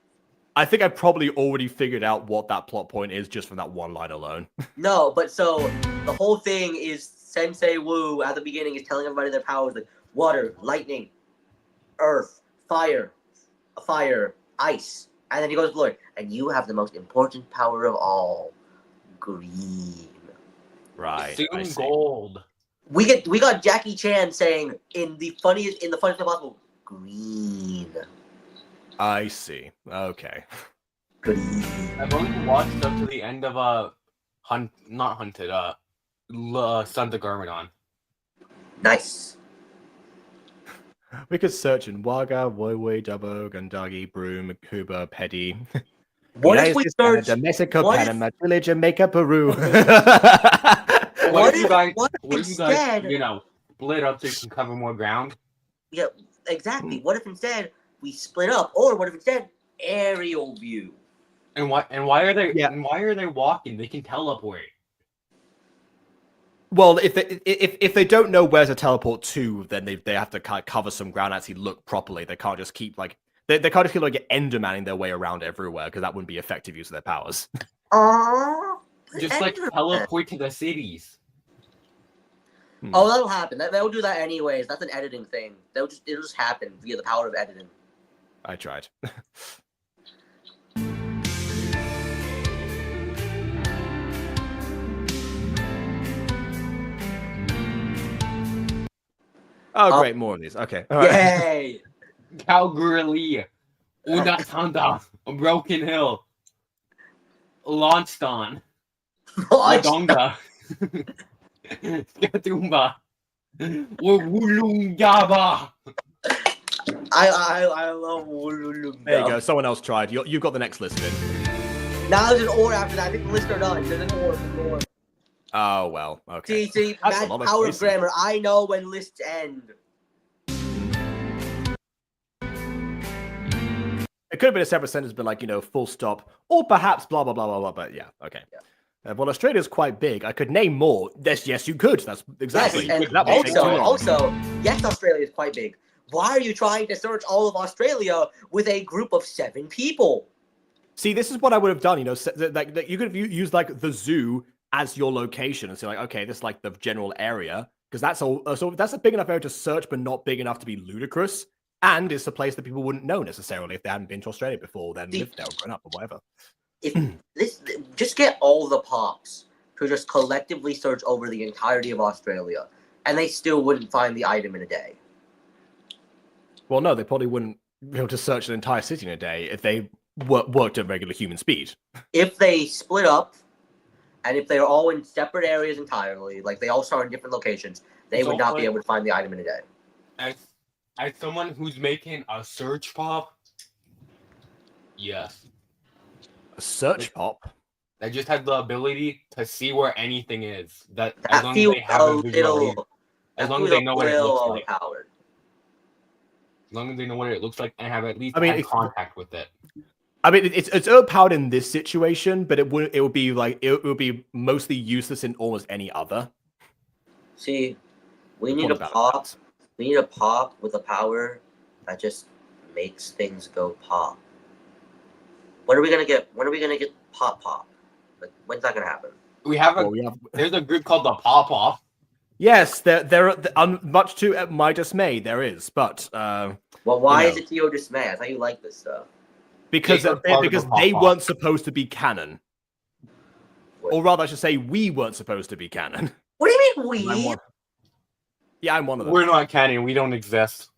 I think I probably already figured out what that plot point is just from that one line alone. No, but so the whole thing is Sensei Wu at the beginning is telling everybody their powers like water, lightning, earth, fire, ice. And then he goes to Lord, and you have the most important power of all, green. Right. Soon gold. We got Jackie Chan saying in the funniest way possible, green. I see. Okay. Green. I've only watched up to the end of Sons of Garmadon. Nice. We could search in Waga, Woiwoi, Dubbo, Gundagi, Broom, Cuba, Petty. What if we search Mexico, Panama, Chile, Jamaica, Peru? What if you guys, split up so you can cover more ground? Yeah, exactly. What if instead we split up, or what if instead aerial view? And why are they? Yeah. And why are they walking? They can teleport. Well, if they don't know where to teleport to, then they have to kind of cover some ground and actually look properly. They can't just keep like they can't just keep like Endermanning their way around everywhere because that wouldn't be effective use of their powers. Just like teleport to the cities. Oh, that'll happen. They'll do that anyways. That's an editing thing. It'll just happen via the power of editing. I tried. Oh, great, more of these. Okay. All right. Yay! Calgary, Unatanda, Broken Hill, Launchdon, Adonga, Skatumba, Wulungjaba. I love Wululunga. There you go. Someone else tried. You've got the next list in. Now there's an or after that. I think the list are done. There's an or. Oh well. Okay. See, That's that's a lot of power of choices. grammar. I know when lists end. It could have been a separate sentence, but like, full stop, or perhaps blah, blah, blah, blah, blah, but yeah, okay. Yeah. Well, Australia's quite big. I could name more. Yes, you could. That's exactly. Yes, and That would take too long. also, yes, Australia is quite big. Why are you trying to search all of Australia with a group of 7 people? See, this is what I would have done, like you could have used like the zoo as your location and say like, okay, this is like the general area, because that's all. So that's a big enough area to search, but not big enough to be ludicrous. And it's a place that people wouldn't know necessarily if they hadn't been to Australia before, then lived there or grown up or whatever. If just get all the pops to just collectively search over the entirety of Australia, and they still wouldn't find the item in a day. Well, no, they probably wouldn't be able to search an entire city in a day if they worked at regular human speed. If they split up, and if they're all in separate areas entirely, like they all start in different locations, they would not be able to find the item in a day. As someone who's making a search pop, yes. A search pop? That just has the ability to see where anything is. That as long as they have a visual, as long as they know what it looks like. Powered. As long as they know what it looks like and have at least had contact with it. I mean, it's overpowered in this situation, but it would be mostly useless in almost any other. See, we need a pop. We need a pop with a power that just makes things go pop. When are we gonna get? When are we gonna get pop? Like, when's that gonna happen? There's a group called the Pop Off. Yes, there. Much to my dismay, there is. But well, why is it to your dismay? I thought you liked this stuff. Because they weren't supposed to be canon, or rather, I should say, we weren't supposed to be canon. What do you mean we? I'm one of them. We're not canon. We don't exist.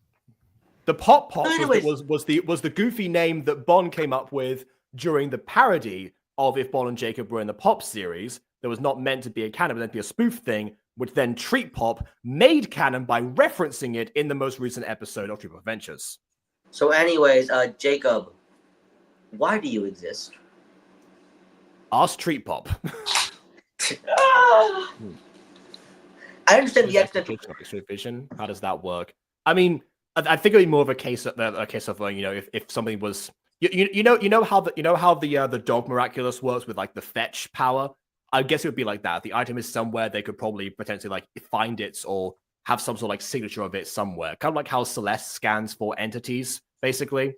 The Pop Pop was the goofy name that Bond came up with during the parody of If Bond and Jacob Were in the Pop series. That was not meant to be a canon, but meant to be a spoof thing, which then Treat Pop made canon by referencing it in the most recent episode of Treat Pop Adventures. So, anyways, Jacob, why do you exist? Ask Treat Pop. I understand the extent. Vision. How does that work? I mean, I think it'd be more of a case of if something was you know how the dog miraculous works with like the fetch power. I guess it would be like that. If the item is somewhere, they could probably potentially like find it or have some sort of like signature of it somewhere. Kind of like how Celeste scans for entities, basically.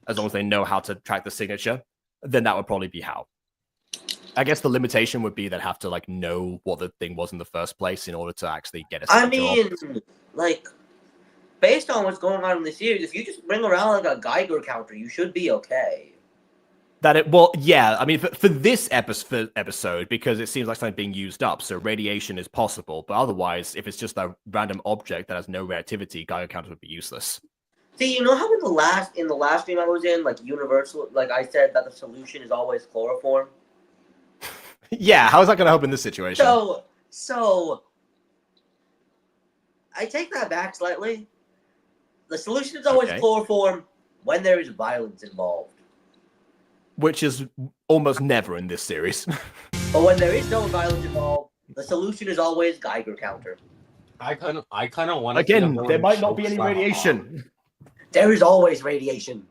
As long as they know how to track the signature, then that would probably be how. I guess the limitation would be they'd have to like know what the thing was in the first place in order to actually get a signature. I mean, like, based on what's going on in the series, if you just bring around like a Geiger counter, you should be okay. I mean, for this episode, because it seems like something being used up, so radiation is possible. But otherwise, if it's just a random object that has no reactivity, Geiger counters would be useless. See, you know how in the last stream I was in, like Universal, like I said that the solution is always chloroform. Yeah, how is that going to help in this situation? So I take that back slightly. The solution is always chloroform when there is violence involved. Which is almost never in this series. But when there is no violence involved, the solution is always Geiger counter. I kind of want to. Again, there might not be any radiation. There is always radiation.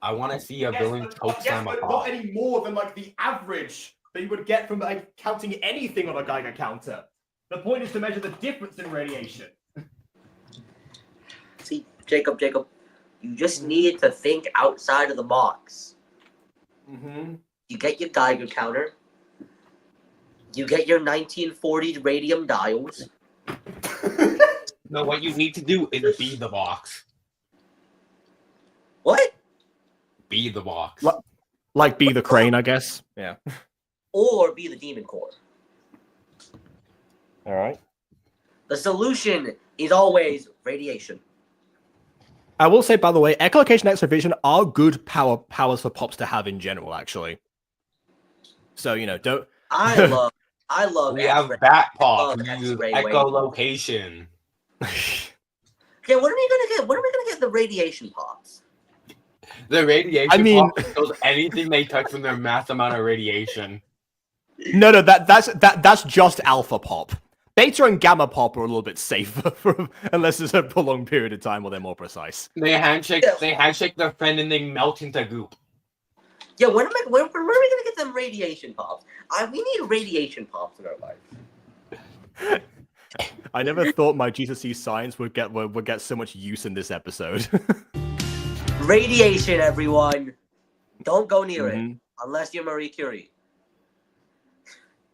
I want to see a villain choke slam a but pop. not any more than like the average that you would get from like counting anything on a Geiger counter. The point is to measure the difference in radiation. See, Jacob, you just need to think outside of the box. Mm-hmm. You get your Geiger counter. You get your 1940 radium dials. No, what you need to do is be the box. What? Be the box. Like be the crane, I guess. Yeah. Or be the demon core. All right. The solution is always radiation. I will say, by the way, echolocation and X-ray are good powers for pops to have in general, actually. So, you know, don't... I love We have bat pop. We use echolocation. Okay, what are we gonna get? When are we gonna get the radiation pops? The radiation pop kills anything they touch from their mass amount of radiation. No, that's just alpha pop. Beta and gamma pop are a little bit safer, unless it's a prolonged period of time where they're more precise. They handshake their friend and they melt into goop. Yeah, when are we gonna get them radiation pops? We need radiation pops in our life. I never thought my GCSE science would get so much use in this episode. Radiation, everyone. Don't go near it unless you're Marie Curie.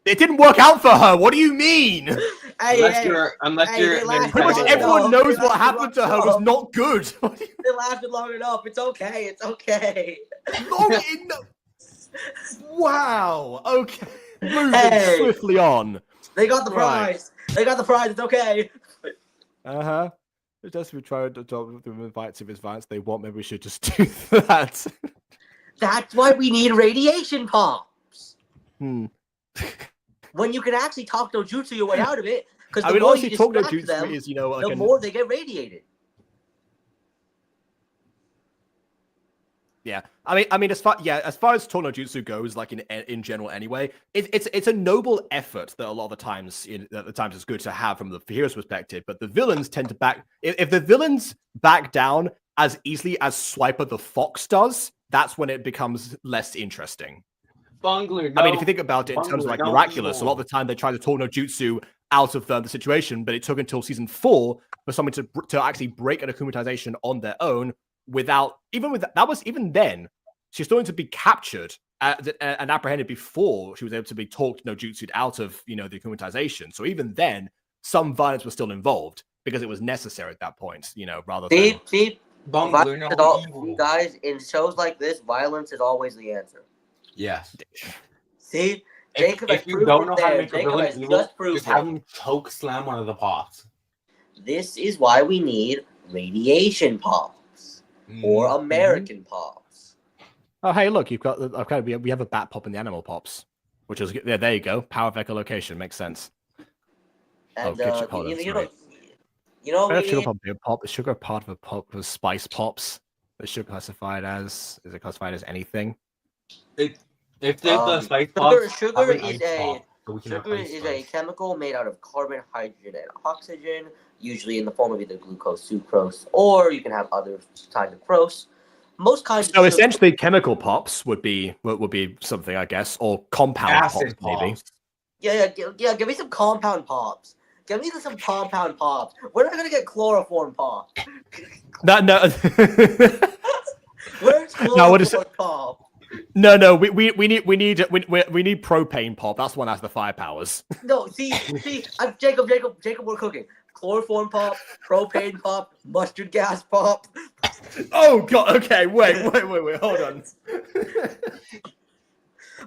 It didn't work out for her. What do you mean? Unless you're pretty much everyone knows what happened to her was not good. They lasted long enough. It's okay. It's okay. Wow. Okay. Moving swiftly on. They got the prize. They got the prize. It's okay. It does. We try to talk with them invites if it's violence they want. Maybe we should just do that. That's why we need radiation pops. When you can actually talk no jutsu your way out of it, because the more you talk no jutsu them, is, you know, like the more they get radiated. Yeah, I mean, as far as talk no jutsu goes, like in general, anyway, it's a noble effort that a lot of the times it's good to have from the hero's perspective. But the villains tend to back. If the villains back down as easily as Swiper the Fox does, that's when it becomes less interesting. Bungler, I mean, if you think about it in terms of like Miraculous, a lot of the time they try to talk no jutsu out of the situation, but it took until season 4 for someone to actually break an akumatization on their own without even then she's starting to be captured and apprehended before she was able to be talked no jutsu'd out of, you know, the akumatization. So even then, some violence was still involved because it was necessary at that point, you know, rather than Bungler, guys, in shows like this, violence is always the answer. Yes. See, Jacob, if you don't know how to make a villain evil, just have him choke slam one of the pops. This is why we need radiation pops or American pops. Oh, hey, look, you've got we have a bat pop in the animal pops, which is there you go. Power of echolocation makes sense. And sugar part of a pop was spice pops. Is sugar classified as? Is it classified as anything? If there's the spice pops, sugar is a chemical made out of carbon, hydrogen, and oxygen, usually in the form of either glucose, sucrose, or you can have other kinds of gross. Most kinds. So essentially, chemical pops would be something, I guess, or compound pops, maybe. Yeah. Give me some compound pops. Give me some compound pops. We're not gonna get chloroform pop. No. Where's chloroform pop? No. We need propane pop. That's the one that has the fire powers. No, see, Jacob, we're cooking. Chloroform pop, propane pop, mustard gas pop. Oh god. Okay. Wait. Hold on.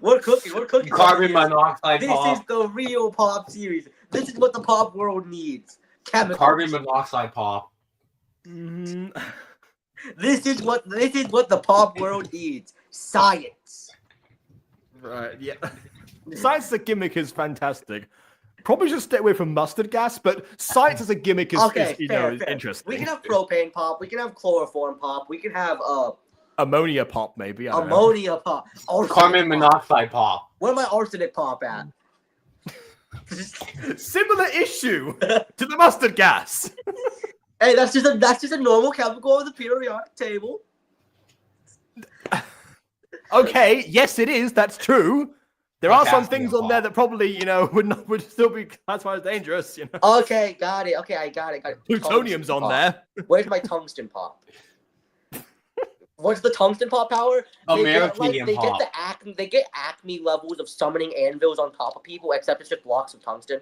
We're cooking. Carbon monoxide this pop. This is the real pop series. This is what the pop world needs. Chemicals. Carbon monoxide pop. This is what the pop world needs. Science. Right. Yeah. Science as a gimmick is fantastic. Probably should stay away from mustard gas, but science as a gimmick is fair. Interesting. We can have propane pop. We can have chloroform pop. We can have ammonia pop, maybe. Ammonia pop. Carbon monoxide pop. Where my arsenic pop at? Similar issue to the mustard gas. Hey, that's just a normal chemical on the periodic table. Okay, yes, it is. That's true. There are some Potassium things on there pop. that probably, would still be classified as dangerous. Okay, got it. Okay, I got it. Plutonium's Tungsten on pop. there. Where's my tungsten pop? What's the tungsten pop power? They get acme levels of summoning anvils on top of people, except it's just blocks of tungsten.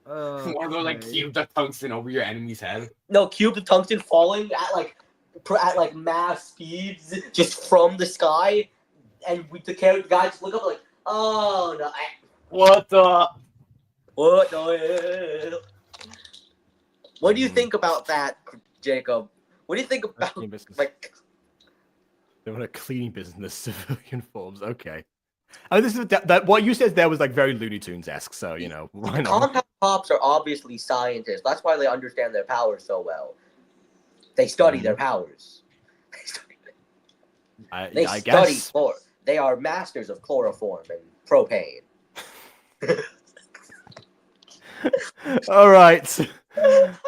One of those like cubes of tungsten over your enemy's head. No, cubes of tungsten falling at mass speeds just from the sky, and the guys just look up like, oh no, What the? what the hell? What do you think about that, Jacob? What do you think about like? They want a cleaning business, civilian forms. Okay. I mean, this is that what you said there was like very Looney Tunes-esque, so why not? Compound pops are obviously scientists. That's why they understand their powers so well. They study their powers. I guess. They are masters of chloroform and propane. All right.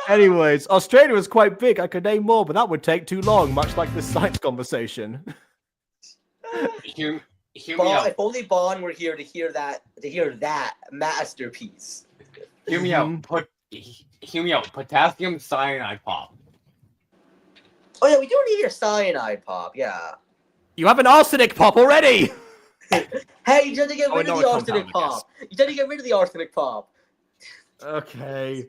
Anyways, Australia is quite big. I could name more, but that would take too long, much like this science conversation. Hear me If only Bond were here to hear that masterpiece. Hear me out. Hear me out. Potassium cyanide pop. Oh yeah, we do need a cyanide pop. Yeah. You have an arsenic pop already. Hey, you tried to get rid of the arsenic pop. You tried to get rid of the arsenic pop. Okay.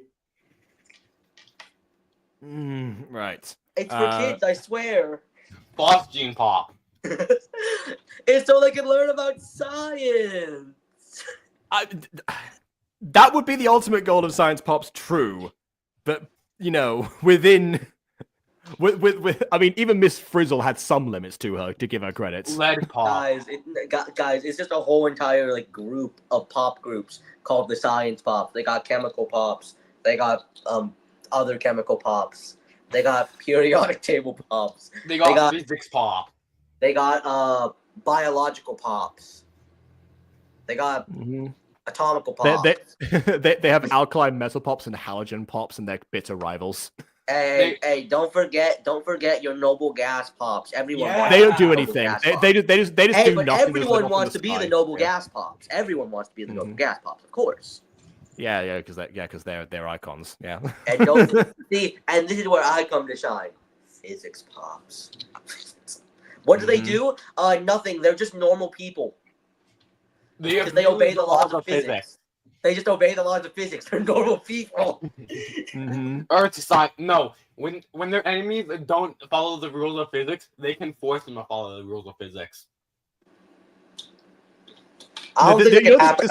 Right. It's for kids, I swear. Phosgene pop. It's so they can learn about science. That would be the ultimate goal of science pops, true. But, within... I mean, even Miss Frizzle had some limits to her, to give her credit. Lead pop. Guys, it's just a whole entire group of pop groups called the science pops. They got chemical pops. They got other chemical pops. They got periodic table pops. They got physics pop. They got biological pops. They got atomical pops. They have alkaline metal pops and halogen pops, and they're bitter rivals. Hey! Don't forget your noble gas pops. Everyone. They don't do anything. They just do nothing. Everyone wants to be the noble gas pops. Everyone wants to be the noble gas pops, of course. Yeah, because they're icons. Yeah. And don't see, and this is where I come to shine. Physics pops. What do they do? Nothing. They're just normal people. Because they obey the laws of physics. They just obey the laws of physics. They're normal people. Earth science. No, when their enemies don't follow the rules of physics, they can force them to follow the rules of physics. I don't think it can happen.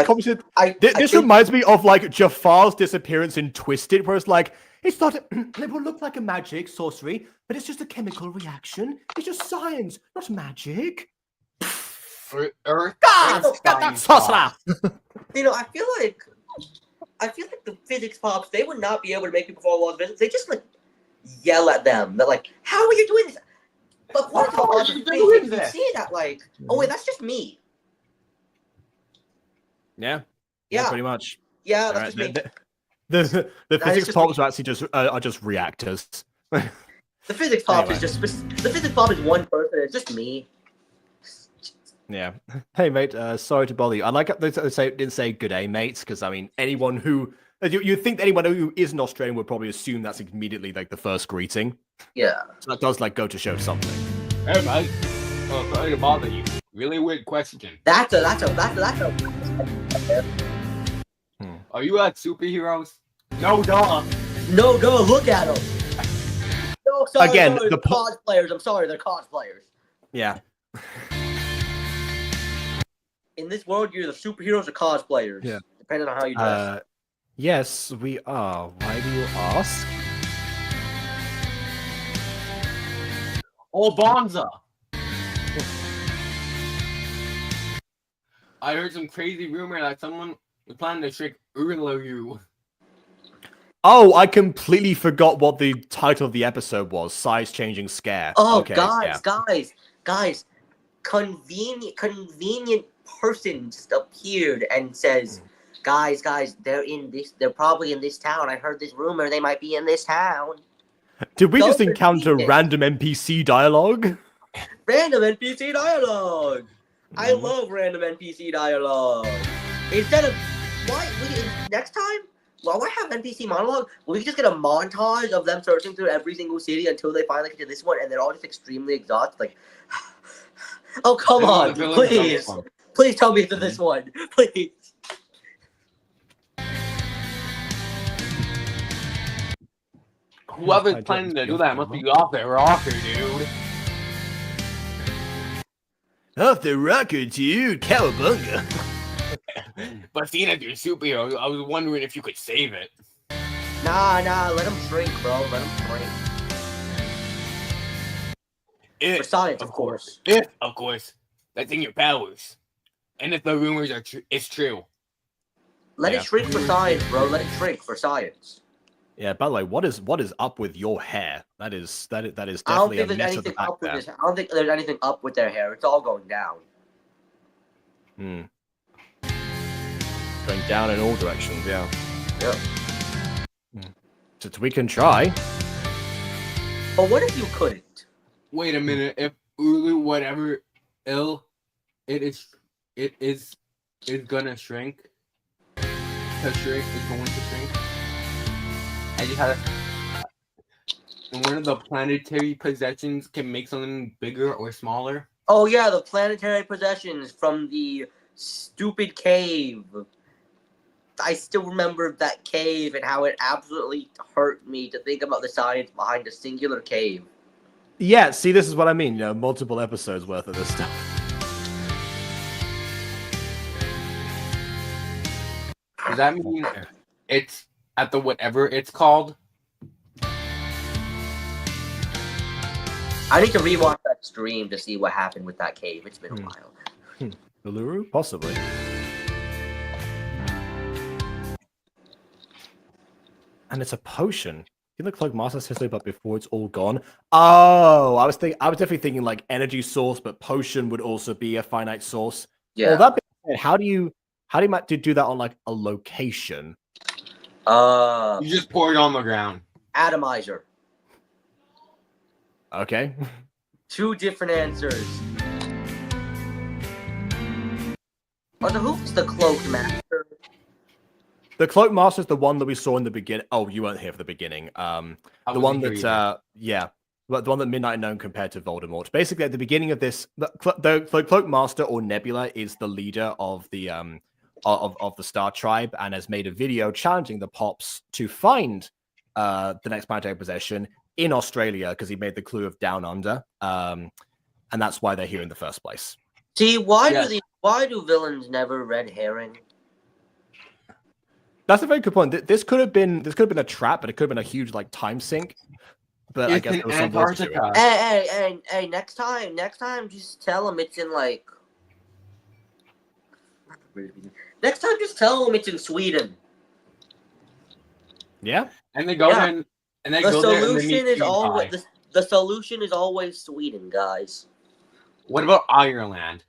This reminds me of Jafar's disappearance in Twisted, where it's like, it's not. It will look like a magic sorcery, but it's just a chemical reaction. It's just science, not magic. Earth. That's sorcerer. I feel like the physics pops, they would not be able to make people follow the laws of physics. They just yell at them. They're like, "How are you doing this?" But what the laws of physics? You see that oh wait, that's just me. Yeah, pretty much. Yeah, that's just me. The physics pops are just reactors. The physics pop is just the physics pop is one person. It's just me. Yeah. Hey, mate. Sorry to bother you. I like they didn't say good day, mates, because I mean, anyone who you think anyone who isn't Australian would probably assume that's immediately the first greeting. Yeah. So that does go to show something. Hey, mate. Sorry to bother you. Really weird question. That's a. Are you superheroes? No, duh. No, duh. Look at them. No, sorry. Again, they're cosplayers. I'm sorry, they're cosplayers. Yeah. In this world, you're the superheroes or cosplayers. Yeah. Depending on how you dress. Yes, we are. Why do you ask? Oh, Bonza! I heard some crazy rumor that someone was planning to trick you. Oh, I completely forgot what the title of the episode was. Size-changing scare. Oh, okay, guys. Convenient person just appeared and says, guys, they're probably in this town. I heard this rumor they might be in this town. Did we just encounter random NPC dialogue? Random NPC dialogue. I love random NPC dialogue. Instead of next time, while I have NPC monologue, we just get a montage of them searching through every single city until they finally get to this one, and they're all just extremely exhausted. Like, oh come on, please, please tell me to this one, please. Whoever's planning to do that must be off their rocker, dude. Off the rocker, dude. Cowabunga. But seeing as you're a superhero, I was wondering if you could save it. Nah, let him shrink, bro. Let him shrink. For science, of course. If, of course, that's in your powers. And if the rumors are it's true. Let it shrink for science, bro. Let it shrink for science. Yeah, by the way, what is up with your hair? That is definitely I don't think a there's mess anything at the back up with there. this. I don't think there's anything up with their hair. It's all going down. Going down in all directions, yeah. Yeah. So we can try. But what if you couldn't? Wait a minute. If Ulu, whatever ill it is gonna shrink. To shrink is going to shrink. I just had and one of the planetary possessions can make something bigger or smaller. Oh yeah, the planetary possessions from the stupid cave. I still remember that cave and how it absolutely hurt me to think about the science behind a singular cave. Yeah, see, this is what I mean. You know, multiple episodes worth of this stuff. Does that mean it's at the whatever it's called? I need to rewatch that stream to see what happened with that cave. It's been a while. Uluru? Possibly. And it's a potion. In the Cloak Master's history, but before it's all gone. Oh, I was definitely thinking like energy source, but potion would also be a finite source. Yeah. Well, that being said, how do you do that on like a location? You just pour it on the ground. Atomizer. Okay. Two different answers. Who's the Cloak Master? The Cloak Master is the one that we saw in the beginning. Oh, you weren't here for the beginning. The one that, the one that Midnight Unknown compared to Voldemort. Basically, at the beginning of this, the Cloak Master or Nebula is the leader of the Star Tribe and has made a video challenging the Pops to find the next planetary possession in Australia because he made the clue of Down Under, and that's why they're here in the first place. See, why do villains never red herring? That's a very good point. This could have been a trap, but it could have been a huge like time sink. But I guess there was some more to it. Hey, next time, just tell them it's in like. Next time, just tell them it's in Sweden. Yeah, and they go in, and they go there. The solution is always Sweden, guys. What about Ireland?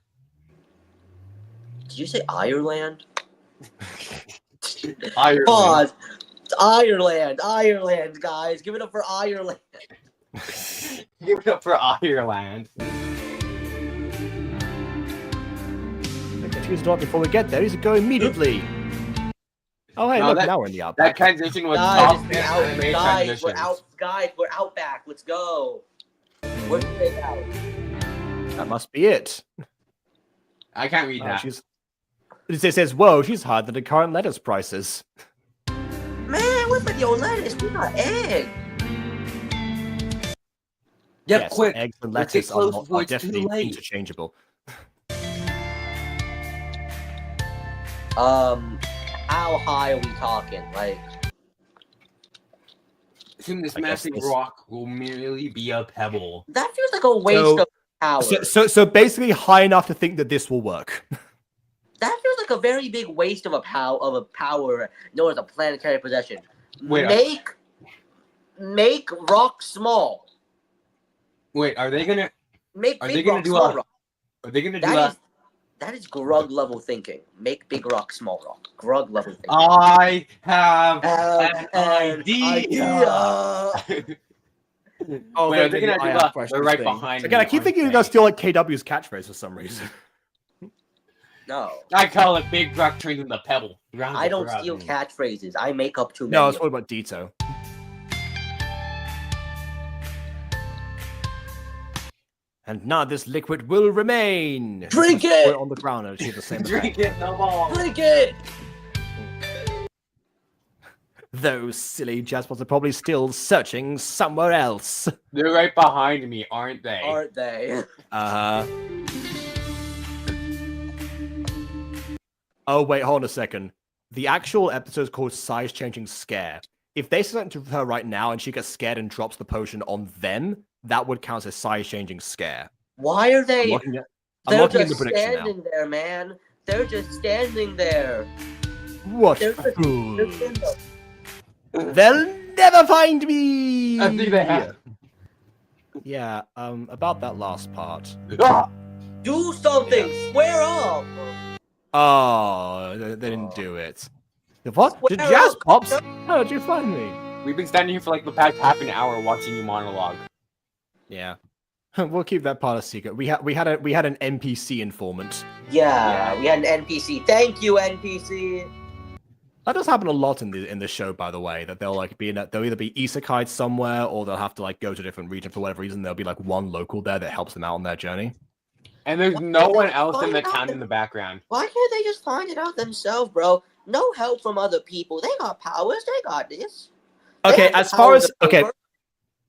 Did you say Ireland? Ireland. Pause. Ireland, guys. Give it up for Ireland. Give it up for Ireland. Choose to before we get there. He's go immediately. Oh hey, look, now we're in the outback. That transition was guys, we're outback. Let's go. Where's the out? That must be it. I can't read that. It says, "Whoa, she's higher than the current lettuce prices." Man, what's with your lettuce? We got egg. Yep, yes, quick. Eggs and lettuce are definitely interchangeable. How high are we talking? Like, assume this massive rock will merely be a pebble. That feels like a waste of power. So basically, high enough to think that this will work. That feels like a very big waste of a power known as a planetary possession. Wait, make rock small. Wait, are they gonna do rock? Are they gonna do that? That is Grug level thinking. Make big rock small rock. Grug level thinking. I have an idea. Oh, When they- I'm looking they- at I you, have they're questions right thing. behind Again, I me, keep thinking you aren't guys they? steal like KW's catchphrase for some reason. No, I call it Big Rock turns into Pebble. I don't steal catchphrases. I make up too many. No, it's what about Dito? And now this liquid will remain. Drink Just pour it! on the ground and achieve the same Drink effect. it, no more. Drink it! Those silly jazzbots are probably still searching somewhere else. They're right behind me, aren't they? Aren't they? Uh-huh. Oh, wait, hold on a second. The actual episode is called Size Changing Scare. If they say something to her right now and she gets scared and drops the potion on them, that would count as Size Changing Scare. Why are they? I'm They're looking at the just prediction now. standing there, man. They're just standing there. What They're just- fools. in the- They'll never find me! I think they have. Yeah, about that last part. Ah! Do something. Square up. Oh, they didn't do it. What? Square Did Jazz up. Pops? How did you find me? We've been standing here for like the past half an hour watching you monologue. Yeah. We'll keep that part a secret. We had an NPC informant. Yeah, we had an NPC. Thank you, NPC. That does happen a lot in the show, by the way. That they'll like they'll either be isekai'd somewhere or they'll have to like go to a different region for whatever reason. There'll be like one local there that helps them out on their journey. And there's Why no can't one they else in find the out town that- in the background. Why can't they just find it out themselves, bro? No help from other people. They got powers. They got this. They Okay, have the as far powers as of okay, over-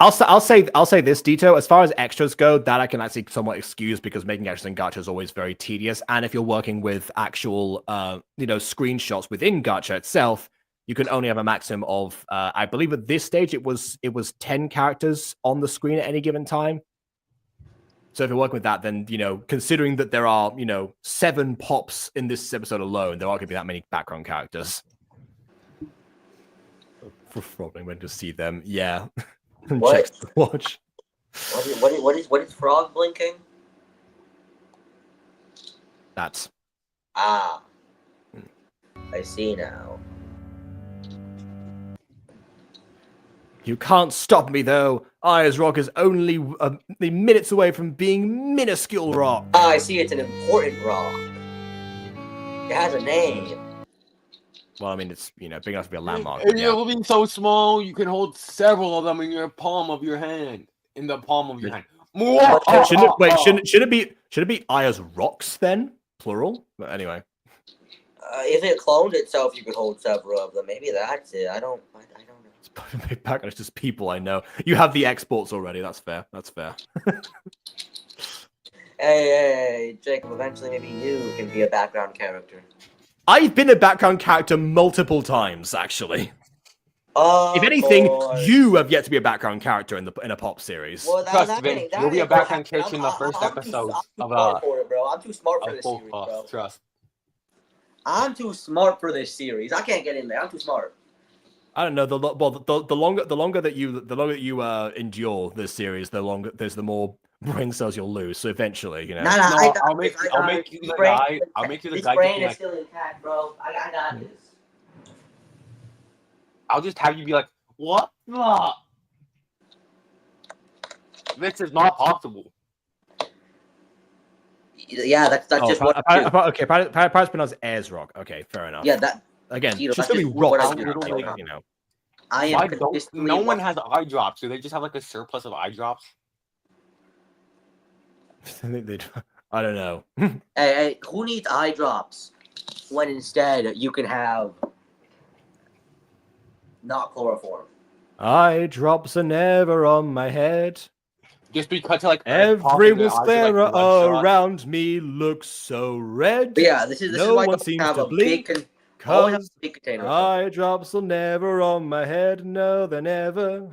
I'll say this, Dito. As far as extras go, that I can actually somewhat excuse because making extras in Gacha is always very tedious. And if you're working with actual, screenshots within Gacha itself, you can only have a maximum of, I believe at this stage it was 10 characters on the screen at any given time. So if you're working with that, then considering that there are 7 pops in this episode alone, there aren't going to be that many background characters. Probably went to see them, yeah. What? Checks the watch. What is frog blinking? That's Ah, I see now. you can't stop me though. Ayers Rock is only minutes away from being minuscule rock. Ah, I see. It's an important rock. It has a name. Well, I mean, it's big enough to be a landmark. And but yeah. it'll be so small, you can hold several of them in your palm of your hand. In the palm of your hand. Shouldn't it be Ayers Rocks then, plural? But anyway, If it cloned itself, you could hold several of them. Maybe that's it. I don't know. it's back. It's just people I know. You have the exports already. That's fair. That's fair. Hey, Jacob. Eventually, maybe you can be a background character. I've been a background character multiple times, actually. If anything, you have yet to be a background character in a pop series. Well, Trust me, you'll be a background character in the first episode of for it, bro. I'm too smart for this full series, bro. cost. Trust. I'm too smart for this series. I can't get in there. I'm too smart. I don't know. The longer that you endure this series, the more brain cells you'll lose. So eventually, No, I'll make you the guy. I'll make you the This guy. brain Be is like, still intact, bro. I got this. I'll just have you be like, what the? This is not possible. Yeah, that's just what. Okay, Paris pronounced Ayers Rock. Okay, fair enough. Yeah, that. Again, Tito, she's that's still be just what rock. I do. Why I am don't, consistently. no one has eye drops. Do they just have like a surplus of eye drops? I don't know. Hey, who needs eye drops when instead you can have not chloroform? Eye drops are never on my head. Just be cut to like Every eyes, whisperer like, bloodshot. around me looks so red. But yeah, this is No why one I seems have to a blink, big always have a 'cause big container. eye drops are never on my head. No, they're never.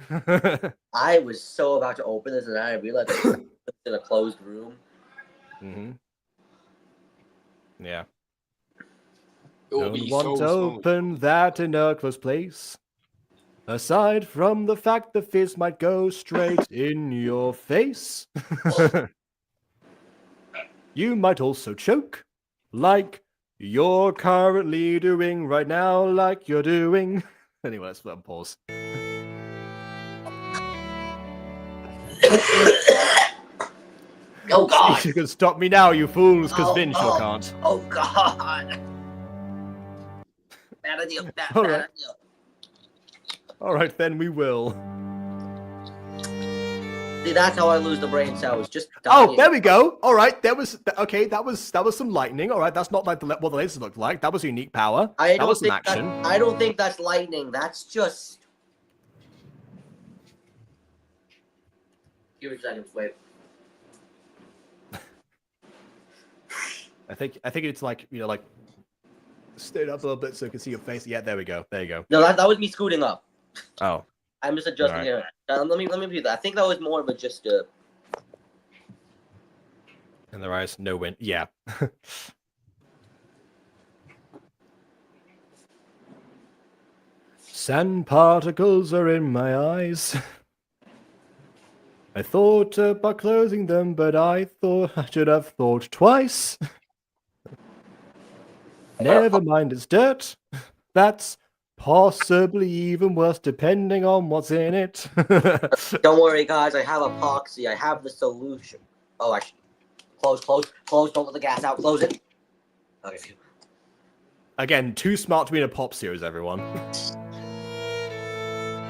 I was so about to open this, and then I realized I was in a closed room. Mm-hmm. Yeah. It will Don't be want so to smooth. open that in a close place. Aside from the fact the fizz might go straight in your face. You might also choke, like you're currently doing right now, like you're doing. Anyway, let's pause. Oh God! You can stop me now, you fools, because Oh, Vin sure can't. Oh God! Bad idea. Bad All right. idea. All right, then we will. See, that's how I lose the brain cells. Just Oh, dying. there we go. All right, that was okay. That was some lightning. All right, that's not like what the lasers looked like. That was unique power. That was some action. I don't think that's lightning. That's just. Give me a second. Wait. I think it's like like stand up a little bit so you can see your face. Yeah, there we go. There you go. No, that was me scooting up. Oh. I'm just adjusting it. Let me repeat that. I think that was more of a just a. And their eyes, no wind. Yeah. Sand particles are in my eyes. I thought about closing them, but I thought I should have thought twice. Never mind, it's dirt. That's possibly even worse, depending on what's in it. Don't worry, guys. I have epoxy. I have the solution. Oh, actually. Close. Don't let the gas out. Close it. Okay, phew. Again, too smart to be in a pop series, everyone.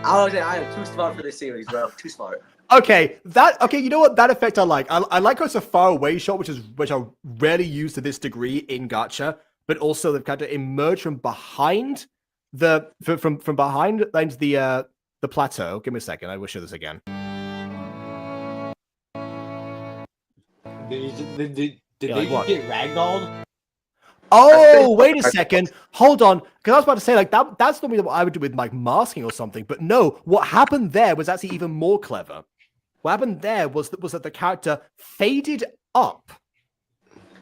I am too smart for this series, bro. Too smart. Okay, you know what? That effect I like. I like how it's a far away shot, which are rarely used to this degree in Gacha, but also they've kind of emerged from behind from behind the plateau. Give me a second. I will show this again. Did they just get ragdolled? Oh, wait a second. Hold on. Because I was about to say, like, that's normally what I would do with, like, masking or something. But no, what happened there was actually even more clever. What happened there was that the character faded up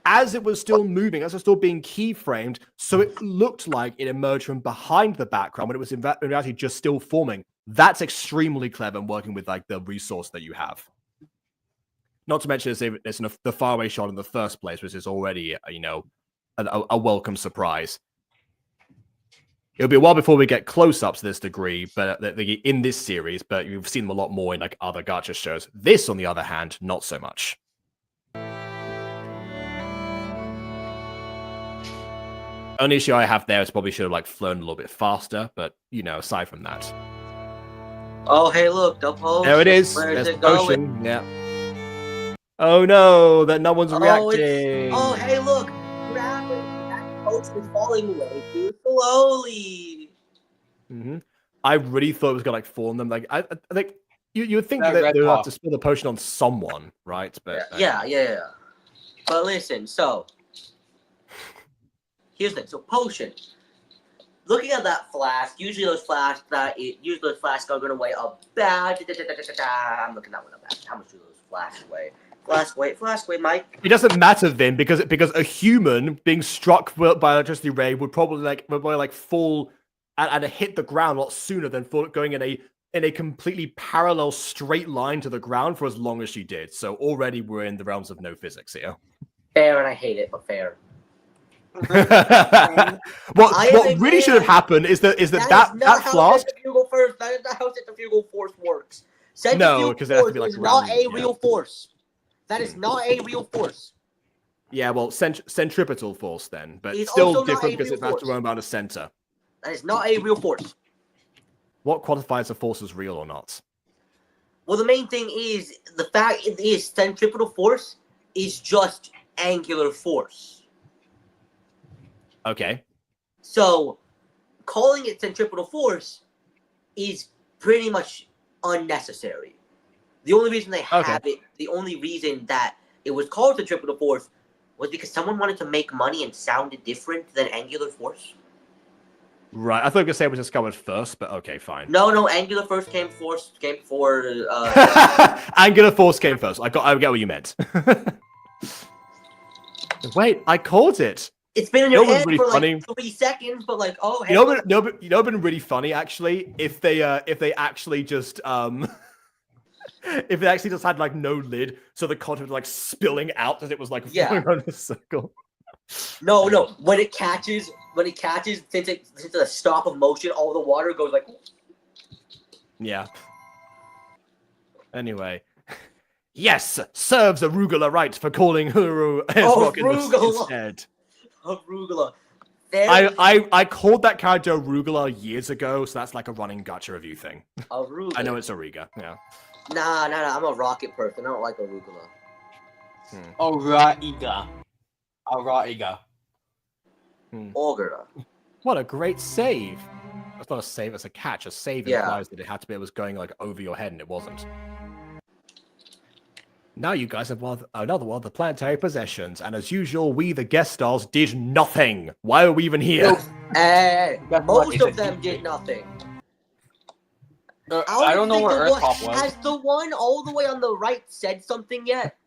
as it was still moving, as it was still being keyframed. So it looked like it emerged from behind the background when it was in reality just still forming. That's extremely clever and working with, like, the resource that you have. Not to mention it's the faraway shot in the first place, which is already, a welcome surprise. It'll be a while before we get close-ups to this degree, but in this series, but you've seen them a lot more in like other Gacha shows. This, on the other hand, not so much. Only issue I have there is probably should have like flown a little bit faster, but aside from that. Oh, hey, look, the potion. There it is. Where's There's it the potion. going? Yeah. Oh no, that no one's reacting. Oh, hey, look. Gravity. That potion is falling way too slowly. Mm-hmm. I really thought it was gonna like fall on them. Like I think you would think That that red they would have pop. to spill the potion on someone, right? But Yeah. But listen, so here's the thing. So potion. Looking at that flask, usually those flasks are gonna weigh about. I'm looking that one up. How much do those flasks weigh? Flask weight, Mike. it doesn't matter then because a human being struck by electricity ray would probably fall and hit the ground a lot sooner than going in a completely parallel straight line to the ground for as long as she did. So already we're in the realms of no physics here. Fair, and I hate it, but fair. what really should have happened is that flask. Centrifugal first. That is not how centrifugal force works. No, because it has to be like is not a yeah. real force. That is not a real force. Yeah, well, centripetal force then, but It's still also not different a because real it has to force. run around a center. That is not a real force. What quantifies a force as real or not? Well, the main thing is the fact is centripetal force is just angular force. Okay. So, calling it centripetal force is pretty much unnecessary. The only reason they have it, the only reason that it was called centripetal force was because someone wanted to make money and sounded different than angular force. Right. I thought you were going to say it was discovered first, but okay, fine. No, angular force came before. Angular force came first. I get what you meant. Wait, I called it. It's been in your head really for funny. like 3 seconds, but like, oh, hey, It'd have been really funny actually if they actually just if they actually just had like no lid, so the content was like spilling out as it was like falling around a circle. No. When it catches, since it's a stop of motion, all the water goes like. Yeah. Anyway, Yes, serves arugula right for calling Huru his rock Arugula. instead. Arugula. I called that character Arugula years ago, so that's like a running Gacha review thing. Arugula. I know it's Ariga, yeah. Nah. I'm a rocket person. I don't like arugula. Araiga. Araiga. Ogura. What a great save. That's not a save, it's a catch. A save implies that it was going like over your head and it wasn't. Now you guys have another one of the planetary possessions, and as usual, we the guest stars did nothing. Why are we even here? Most of them did nothing. I don't know where Earth Pop was. Has the one all the way on the right said something yet?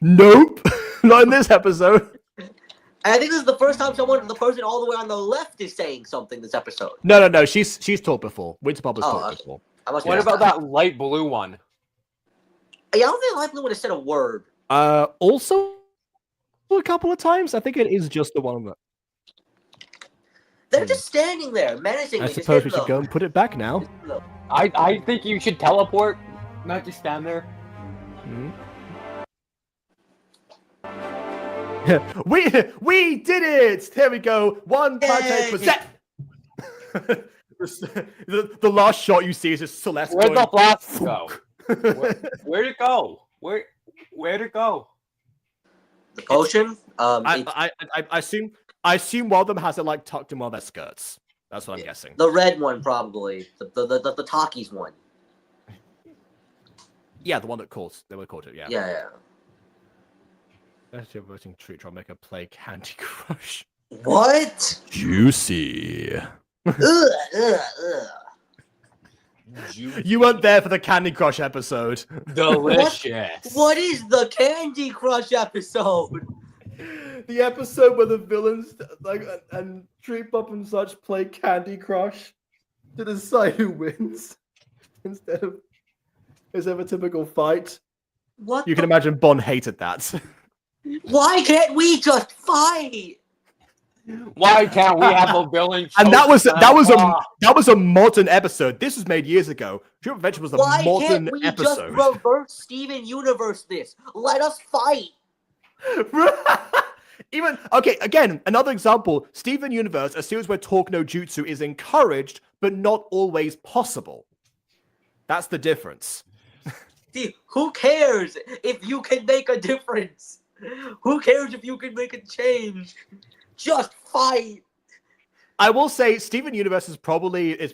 Nope. Not in this episode. I think this is the first time the person all the way on the left is saying something this episode. No. She's talked before. Winter Pop has talked before. What about that light blue one? Yeah, I don't think Life Blue would have said a word. Also, a couple of times. I think it is just the one that. They're just standing there, menacingly. I suppose we should go and put it back now. I think you should teleport, not just stand there. We did it! Here we go. One planetary possession. The last shot you see is just Celeste. Where'd the blast go? Where'd it go? Where'd it go? The potion? I assume one of them has it like tucked in one of their skirts. That's what I'm guessing. The red one, probably. The Takis one. Yeah, the one that they were caught it. Yeah. Yeah. That's your voting treat. Try to make her play Candy Crush. What? Juicy. Ugh. You weren't there for the Candy Crush episode. Delicious. What is the Candy Crush episode? The episode where the villains and Treat Pop and such play Candy Crush to decide who wins instead of a typical fight. What? You can imagine Bon hated that. Why can't we just fight? Why can't we have a villain? And that was a modern episode. This was made years ago. True Adventure was a modern episode. Why can't we just reverse Steven Universe this? Let us fight. Again, another example. Steven Universe, as soon as we're talk no jutsu, is encouraged, but not always possible. That's the difference. See, who cares if you can make a difference? Who cares if you can make a change? Just fight. I will say Steven Universe is probably a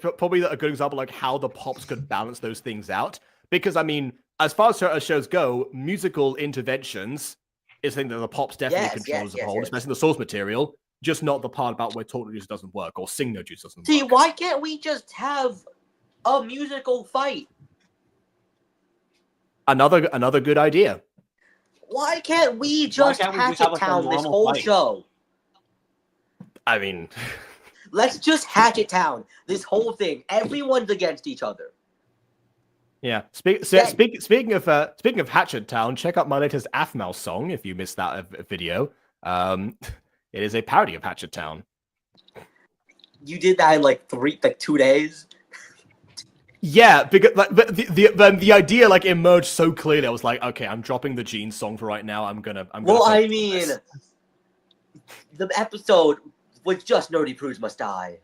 good example like how the Pops could balance those things out. Because I mean, as far as shows go, musical interventions is a thing that the Pops definitely control as a whole, especially the source material. Just not the part about where talk no jutsu doesn't work or sing no jutsu doesn't work. See, why can't we just have a musical fight? Another good idea. Why can't we just Hatchet Town this whole show? I mean, let's just Hatchet Town this whole thing. Everyone's against each other. Yeah. Speaking of Hatchet Town, check out my latest Aphmau song if you missed that video. It is a parody of Hatchet Town. You did that in like 2 days. Yeah, because but the idea like emerged so clearly. I was like, okay, I'm dropping the Jeans song for right now. I'm gonna. Well, I mean, the episode was just Nerdy Prudes Must Die.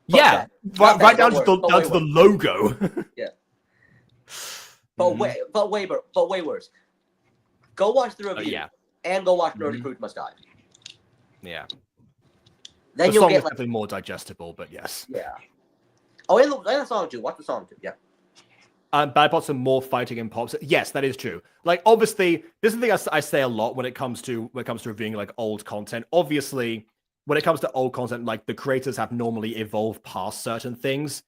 Yeah, right down to the logo. Yeah. But way worse. Go watch the review. And go watch Nerdy Prudes Must Die. Yeah. Then the you'll song get is definitely more digestible, but yes. Yeah. Oh, and the song too. Watch the song too. Yeah. Bad Pops and more fighting in Pops. Yes, that is true. Like, obviously, this is the thing I say a lot when it comes to reviewing like old content. Obviously, when it comes to old content, like the creators have normally evolved past certain things,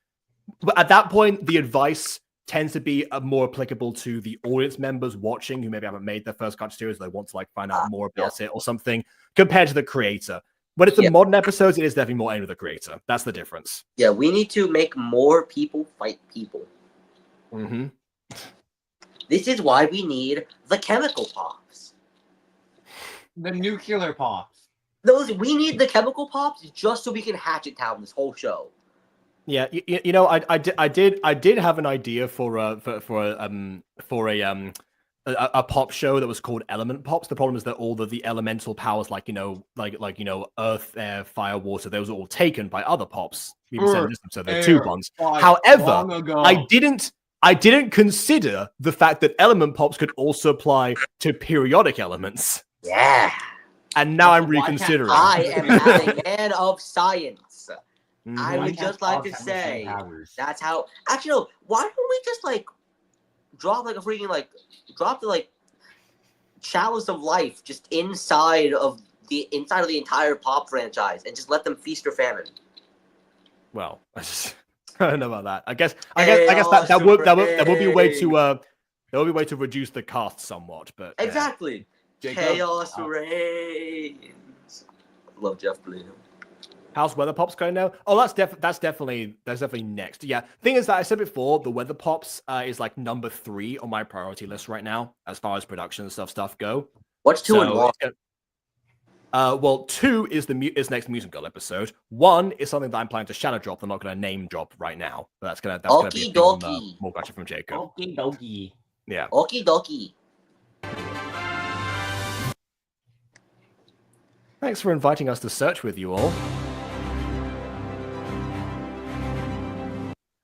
but at that point, the advice tends to be more applicable to the audience members watching who maybe haven't made their first Gacha series. They want to like find out more about it or something compared to the creator. When it's the modern episodes, it is definitely more aimed at the creator. That's the difference. Yeah, we need to make more people fight people. Mm-hmm. This is why we need the chemical pops. The nuclear pops. We need the chemical pops just so we can Hatchet Town this whole show. Yeah, you know, I did have an idea for a a pop show that was called Element Pops. The problem is that all the elemental powers, like earth, air, fire, water, those are all taken by other pops. Even said in this episode, they're two ones. However, I didn't consider the fact that element pops could also apply to periodic elements. Yeah. And now I'm reconsidering. I am a man of science. I would just like to say that's how. Actually, no. Why don't we just like drop like a freaking like drop the like chalice of life just inside of the entire pop franchise and just let them feast or famine? Well, I don't know about that. I guess that would be a way to reduce the cost somewhat. But exactly. Chaos reigns. Love Jeff Bloom. How's Weather Pops going now? Oh, that's definitely next. Yeah. Thing is that I said before, the Weather Pops is like number 3 on my priority list right now as far as production and stuff go. What's 2 and 1? Well, 2 is next musical episode. 1 is something that I'm planning to shadow drop. I'm not going to name drop right now, but that's gonna be more Gacha from Jacob. Okie dokie. Yeah. Okie dokie. Thanks for inviting us to search with you all.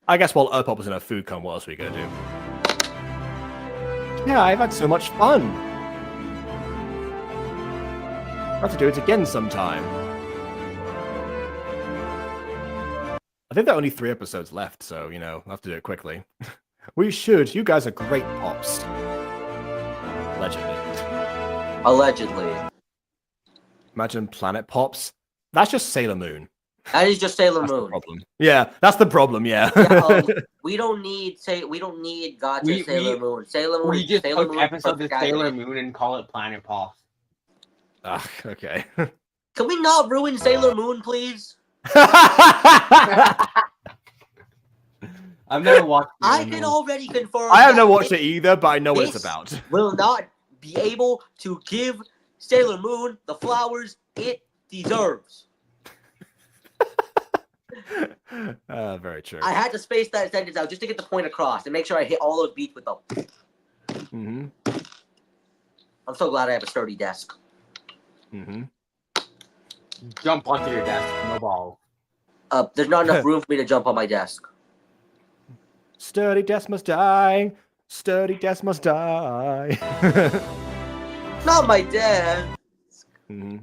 I guess while Urpop was in a food con, what else are we going to do? Yeah, I've had so much fun. I'll have to do it again sometime. I think there are only 3 episodes left, so, I'll have to do it quickly. We should. You guys are great pops. Allegedly. Imagine Planet Pops. That's just Sailor Moon. That is just Sailor That's Moon. The problem. Yeah, that's the problem. Yeah. We don't need Gacha Sailor Moon. Sailor Moon. We just Sailor took Moon episodes of Sailor Moon and call it Planet Pops. Okay. Can we not ruin Sailor Moon, please? I've never watched. I can already confirm. I have not watched it either, but I know what it's about. Will not be able to give Sailor Moon the flowers it deserves. Very true. I had to space that sentence out just to get the point across and make sure I hit all those beats with them. Mm-hmm. I'm so glad I have a sturdy desk. Mm-hmm. Jump onto your desk, no ball. There's not enough room for me to jump on my desk. Sturdy desk must die. Sturdy desk must die. Not my desk. Mm-hmm.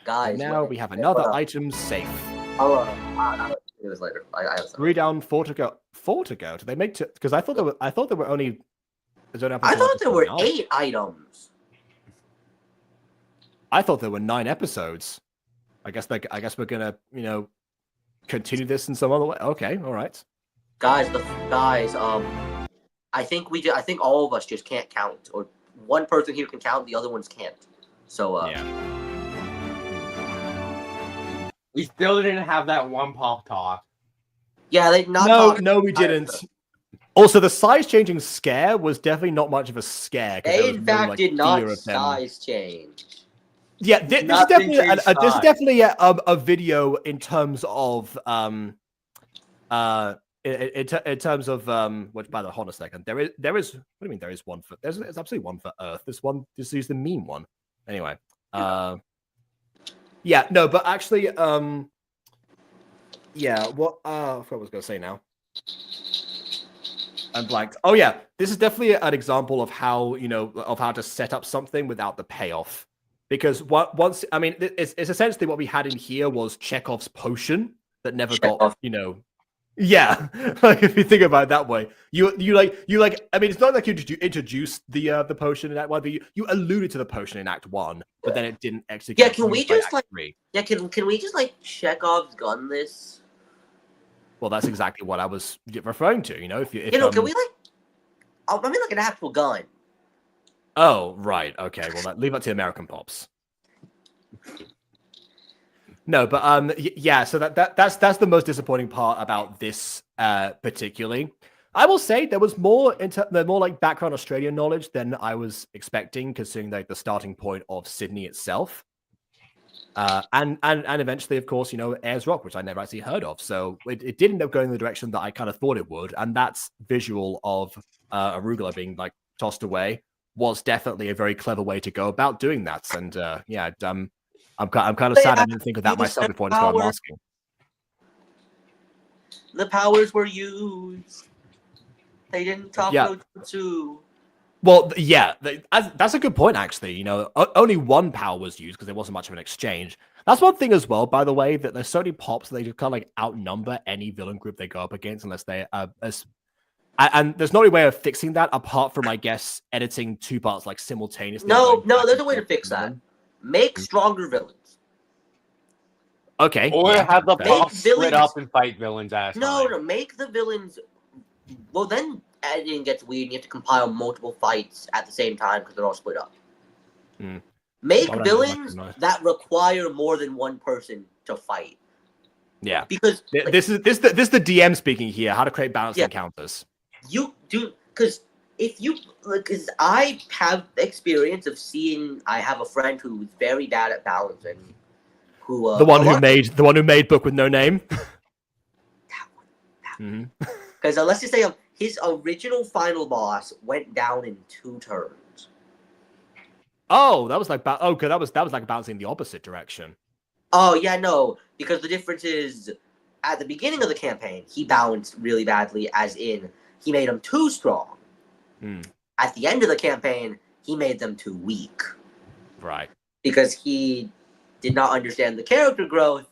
Guys. And now we have another item safe. I'll it was later. I have 3 down, 4 to go. 4 to go. Do they make two? Because I thought there were only. I thought there were 8 items. I thought there were 9 episodes. I guess we're gonna continue this in some other way. Okay, all right. Guys, I think all of us just can't count, or one person here can count, the other ones can't. So yeah. We still didn't have that one pop talk. Yeah, they not. No, we didn't. Also, the size changing scare was definitely not much of a scare. They in fact did not size change. Yeah, this is definitely a video in terms of in terms of which, by the way, hold on a second. There is what do you mean there is one for there's absolutely one for Earth. This is the meme one. Anyway. Yeah, no, but actually yeah, what I forgot what I was gonna say now. I'm blanked. Oh yeah, this is definitely an example of how how to set up something without the payoff. Because once, I mean, it's essentially what we had in here was Chekhov's potion that never got, yeah. Like if you think about it that way, you like. I mean, it's not like you introduced the potion in Act 1, but you alluded to the potion in Act 1, but then it didn't actually. Yeah, can we just like? 3. Yeah, can we just like Chekhov's gun this? Well, that's exactly what I was referring to. If can we like? I mean, like an actual gun. Oh, right. Okay. Well, leave that to American Pops. No, but yeah. So that's the most disappointing part about this particularly. I will say there was more like background Australian knowledge than I was expecting, considering like the starting point of Sydney itself. And eventually, of course, Ayers Rock, which I never actually heard of. So it did end up going in the direction that I kind of thought it would, and that's visual of arugula being like tossed away was definitely a very clever way to go about doing that. And yeah, I'm kind of sad I didn't think of that myself before I started masking. The powers were used. They didn't talk no jutsu. Well, yeah, that's a good point, actually. You know, only one power was used because there wasn't much of an exchange. That's one thing as well, by the way, that there's so many pops that they just kind of like outnumber any villain group they go up against unless they and there's no way of fixing that apart from, I guess, editing two parts like simultaneously. No, there's a way to fix that. Make stronger villains. Okay. Or have the pops split up and fight villains as No, make the villains. Well, then editing gets weird. And you have to compile multiple fights at the same time because they're all split up. Make villains that require more than one person to fight. Yeah, because like, this is the DM speaking here. How to create balanced encounters. You do because because I have experience of seeing. I have a friend who's very bad at balancing. Who the one who made Book with No Name. Because let's just say his original final boss went down in 2 turns. Oh, that was like that was like bouncing the opposite direction. Oh yeah, no, because the difference is at the beginning of the campaign he balanced really badly, as in he made them too strong. At the end of the campaign, he made them too weak. Right. Because he did not understand the character growth,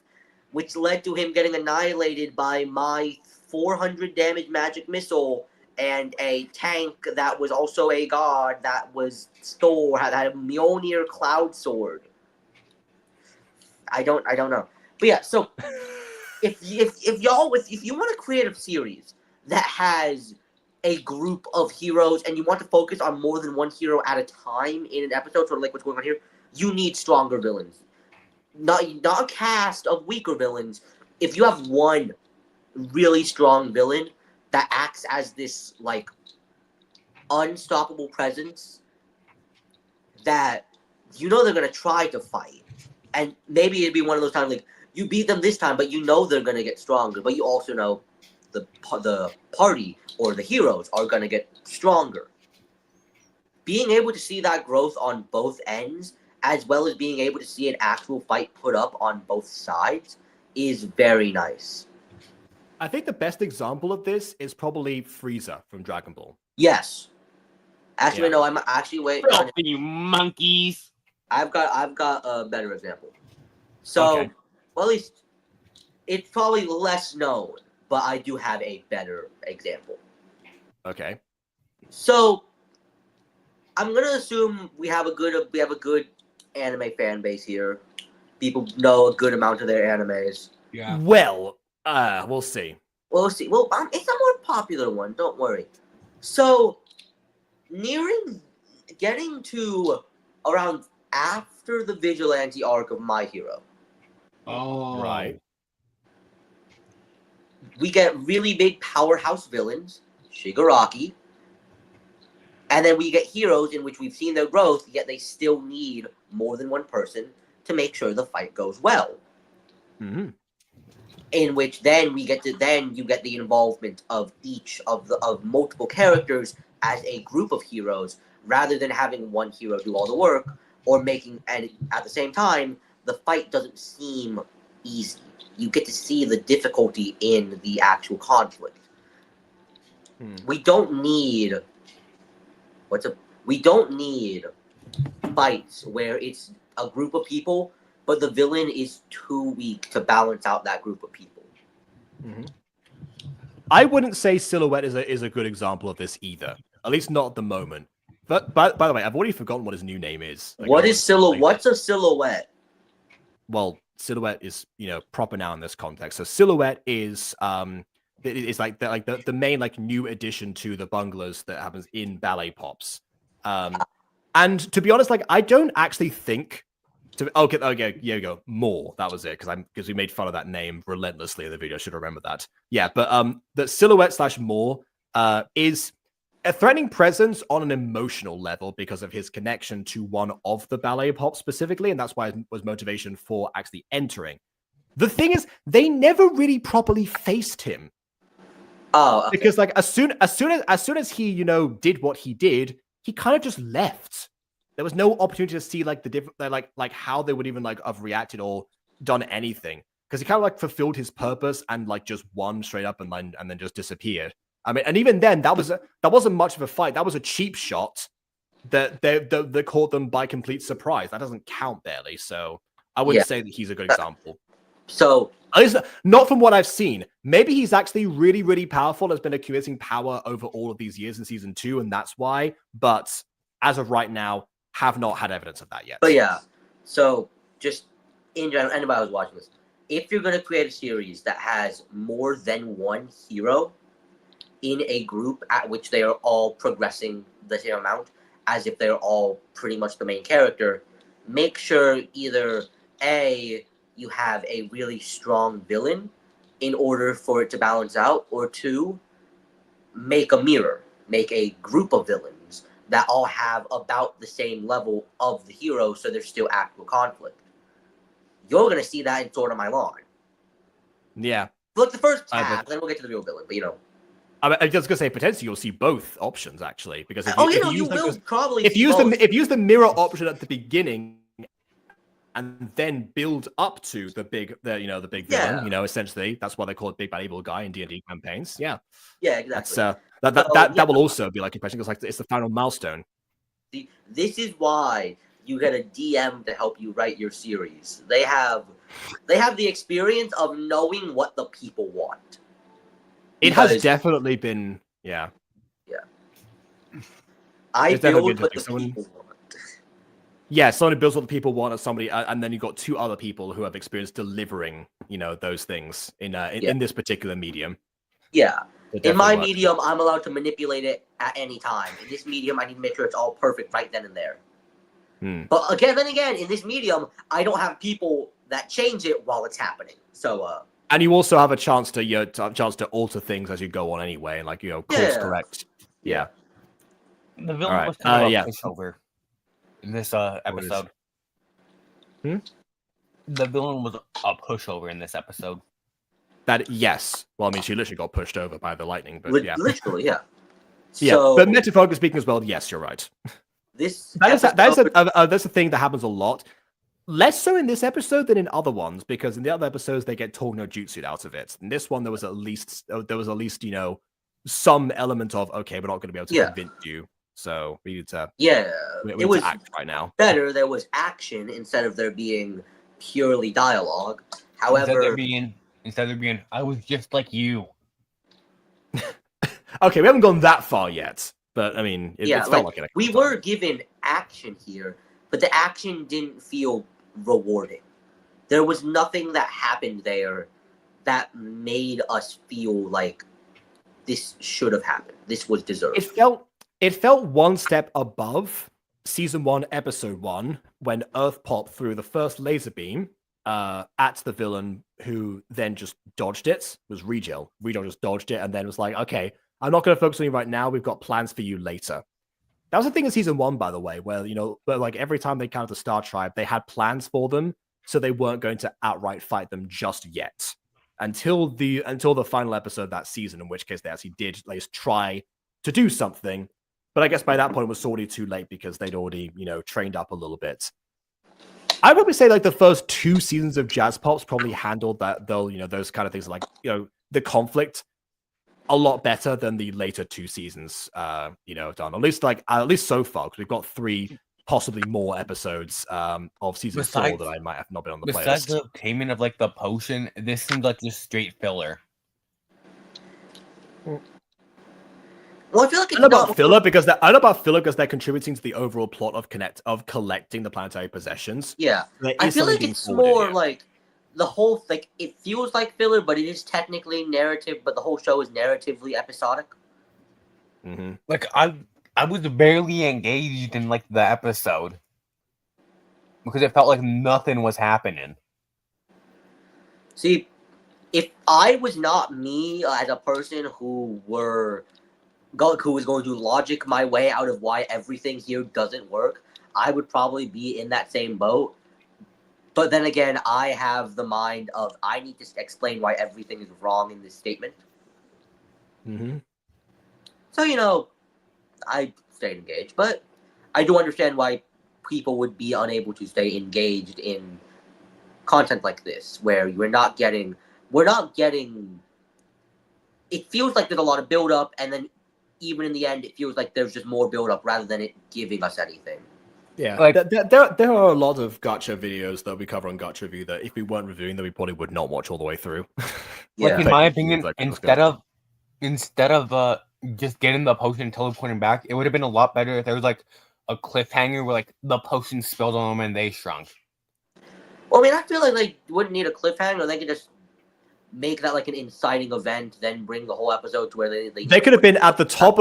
which led to him getting annihilated by my 400 damage magic missile and a tank that was also a god that was had a Mjolnir cloud sword. I don't know. But yeah, so if you want to create a series that has a group of heroes and you want to focus on more than one hero at a time in an episode, sort of like what's going on here, you need stronger villains. Not a cast of weaker villains. If you have one really strong villain that acts as this like unstoppable presence that you know they're gonna try to fight, and maybe it'd be one of those times like you beat them this time, but you know they're gonna get stronger, but you also know the party or the heroes are gonna get stronger. Being able to see that growth on both ends, as well as being able to see an actual fight put up on both sides, is very nice. I think the best example of this is probably Frieza from Dragon Ball. Yes. Actually, no, I'm actually you monkeys. I've got a better example. So, okay. Well, at least it's probably less known, but I do have a better example. Okay. So, I'm gonna assume we have a good anime fan base here. People know a good amount of their animes. Yeah. Well, we'll see. We'll see. Well, it's a more popular one. Don't worry. So, getting to around after the Vigilante arc of My Hero. Oh. Right. We get really big powerhouse villains, Shigaraki. And then we get heroes in which we've seen their growth, yet they still need more than one person to make sure the fight goes well. Mm-hmm. In which then you get the involvement of each of multiple characters as a group of heroes, rather than having one hero do all the work, and at the same time, the fight doesn't seem easy. You get to see the difficulty in the actual conflict. We don't need fights where it's a group of people, but the villain is too weak to balance out that group of people. Mm-hmm. I wouldn't say Silhouette is a good example of this either. At least not at the moment. But by the way, I've already forgotten what his new name is. What's a silhouette? Well, Silhouette is, proper now in this context. So Silhouette is like the main like new addition to the bunglers that happens in Ballet Pops. And to be honest, like I don't actually think okay, here we go. More. That was it, because we made fun of that name relentlessly in the video. I should remember that. Yeah, but the Silhouette / More is a threatening presence on an emotional level because of his connection to one of the Ballet Pops specifically, and that's why it was motivation for actually entering. The thing is, they never really properly faced him. Oh, okay. Because like as soon as he did what he did, he kind of just left. There was no opportunity to see like the different, like how they would even like have reacted or done anything, because he kind of like fulfilled his purpose and like just won straight up and then just disappeared. I mean, and even then, that wasn't much of a fight. That was a cheap shot that they caught them by complete surprise. That doesn't count barely. So I wouldn't say that he's a good example. So at least not from what I've seen. Maybe he's actually really, really powerful. Has been accumulating power over all of these years in season 2, and that's why. But as of right now, have not had evidence of that yet. But yeah, so just in general, anybody who's watching this, if you're going to create a series that has more than one hero in a group at which they are all progressing the same amount, as if they're all pretty much the main character, make sure either A, you have a really strong villain in order for it to balance out, or 2, make a mirror, make a group of villains that all have about the same level of the hero, so there's still actual conflict. You're going to see that in Sword of My Lawn. Yeah. Look, the first half, then we'll get to the real villain, but you know. I was going to say, potentially you'll see both options, actually. Because if you will probably if you use the mirror option at the beginning and then build up to the big villain, essentially, that's why they call it Big Bad Evil Guy in D&D campaigns. Yeah. Yeah, exactly. That will also be like impression, because like it's the final milestone. This is why you get a DM to help you write your series. They have the experience of knowing what the people want. It has definitely been, yeah. I build what the people want. Yeah, someone who builds what the people want, somebody, and then you've got 2 other people who have experience delivering, those things in this particular medium. Yeah. In my medium, I'm allowed to manipulate it at any time. In this medium, I need to make sure it's all perfect right then and there. But again, in this medium, I don't have people that change it while it's happening. So, and you also have a chance to alter things as you go on anyway, and course correct. Yeah. The villain was kind of a pushover in this episode. The villain was a pushover in this episode. Yes. Well, I mean, she literally got pushed over by the lightning, but yeah. Literally, yeah. Yeah, but metaphorically speaking as well, yes, you're right. That's a thing that happens a lot. Less so in this episode than in other ones, because in the other episodes they get Tou no Jutsu out of it. In this one, there was at least some element of, okay, we're not going to be able to convince you, so we need to we need to act right now. Better there was action instead of there being purely dialogue. However, instead of being I was just like you. Okay, we haven't gone that far yet, but I mean, it felt like it. We were given action here, but the action didn't feel rewarding. There was nothing that happened there that made us feel like this should have happened. This was deserved. It felt one step above season 1, episode 1, when Earth popped through the first laser beam at the villain, who then just dodged it. It was Regil. Regil just dodged it and then was like, okay, I'm not going to focus on you right now. We've got plans for you later. That was the thing in season 1, by the way, where, but like every time they encountered the Star Tribe, they had plans for them, so they weren't going to outright fight them just yet. Until the final episode of that season, in which case they actually did at least try to do something. But I guess by that point it was already too late, because they'd already, trained up a little bit. I would probably say like the first 2 seasons of Jazz Pop's probably handled that, though, those kind of things, like, the conflict a lot better than the later 2 seasons, done. At least so far, because we've got 3, possibly more episodes of season 4 that I might have not been on the playlist. Besides the payment of like the potion, this seems like just straight filler. Well, I feel like it's I don't know about filler because they're contributing to the overall plot of collecting the planetary possessions. Yeah, I feel like it's more like the whole like it feels like filler, but it is technically narrative. But the whole show is narratively episodic. Mm-hmm. Like I was barely engaged in like the episode because it felt like nothing was happening. See, if I was not me as a person who was going to logic my way out of why everything here doesn't work, I would probably be in that same boat. But then again, I have the mind of I need to explain why everything is wrong in this statement. Mm-hmm. So, I stayed engaged, but I do understand why people would be unable to stay engaged in content like this, where we're not getting. It feels like there's a lot of build up, and then even in the end, it feels like there's just more build up rather than it giving us anything. Yeah, like there are a lot of Gacha videos that we cover on Gacha Review that if we weren't reviewing them, we probably would not watch all the way through. Yeah. Like in my opinion, instead of just getting the potion and teleporting back, it would have been a lot better if there was like a cliffhanger where like the potion spilled on them and they shrunk. Well, I mean, I feel like they wouldn't need a cliffhanger. They could just make that like an inciting event, then bring the whole episode to where they could have been at the top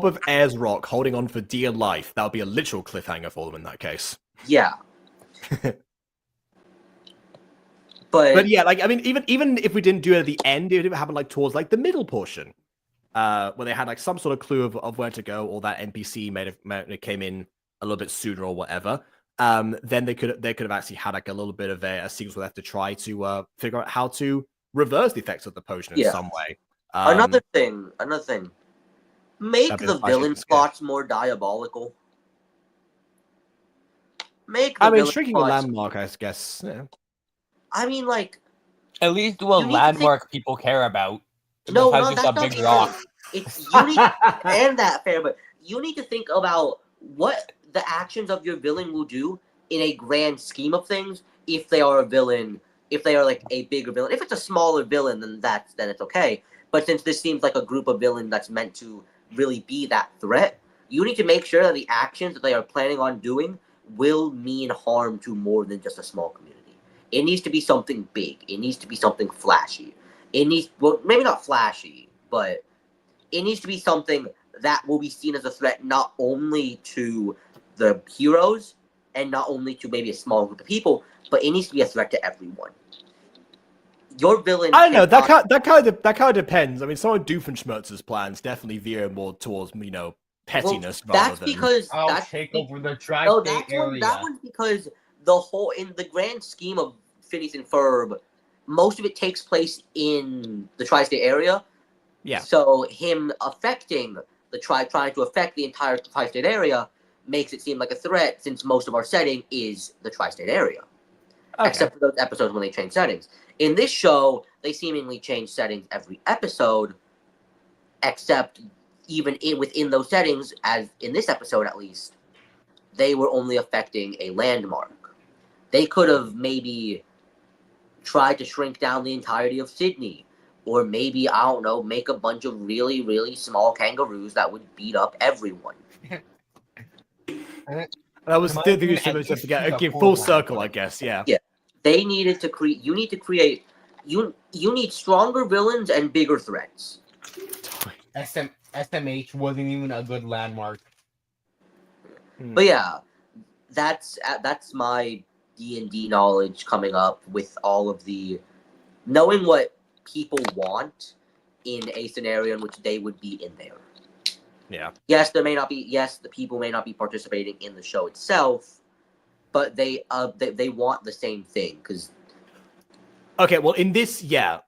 of Ayers Rock, holding on for dear life. That would be a literal cliffhanger for them in that case. Yeah. But yeah, like I mean, even if we didn't do it at the end, it would happen like towards like the middle portion, where they had like some sort of clue of where to go, or that NPC may have came in a little bit sooner or whatever. Then they could have actually had like a little bit of a sequence where they have to try to figure out how to reverse the effects of the potion in some way. Another thing, make the villain plots more diabolical. Shrinking a landmark, I guess. Yeah. I mean, like, at least do a landmark people care about. No, that's not big rock. It's you need and that fair, but you need to think about what the actions of your villain will do in a grand scheme of things. If they are a villain, if they are like a bigger villain, if it's a smaller villain, then it's okay. But since this seems like a group of villains that's meant to really be that threat, you need to make sure that the actions that they are planning on doing will mean harm to more than just a small community. It needs to be something big. It needs to be something flashy. Well, maybe not flashy, but it needs to be something that will be seen as a threat not only to the heroes and not only to maybe a small group of people, but it needs to be a threat to everyone. Your villain. I don't know. That kind of depends. I mean, some of Doofenshmirtz's plans definitely veer more towards pettiness rather than. That's take over the tri-state area. That one's because the whole in the grand scheme of Phineas and Ferb, most of it takes place in the tri-state area. Yeah. So him affecting trying to affect the entire tri-state area makes it seem like a threat, since most of our setting is the tri-state area. Okay. Except for those episodes when they change settings. In this show, they seemingly change settings every episode, except even within those settings, as in this episode at least, they were only affecting a landmark. They could have maybe tried to shrink down the entirety of Sydney, or maybe, I don't know, make a bunch of really, really small kangaroos that would beat up everyone. I was thinking you should just get full circle, I guess. Yeah. Yeah. They needed to create. You need to create. You need stronger villains and bigger threats. SMH wasn't even a good landmark. But yeah, that's my D&D knowledge coming up with all of the knowing what people want in a scenario in which they would be in there. Yeah. Yes, the people may not be participating in the show itself, but they want the same thing because. Okay, well, in this, in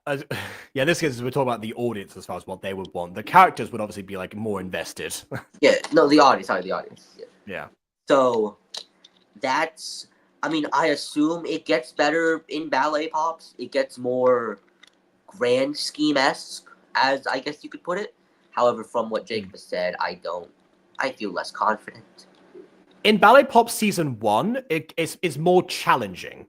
this case, we're talking about the audience as far as what they would want. The characters would obviously be like more invested. The audience. Sorry, the audience. Yeah. So, that's. I mean, I assume it gets better in Ballet Pops. It gets more grand scheme-esque, as I guess you could put it. However, from what Jacob has said, I feel less confident. In Ballet Pop Season 1, it's more challenging.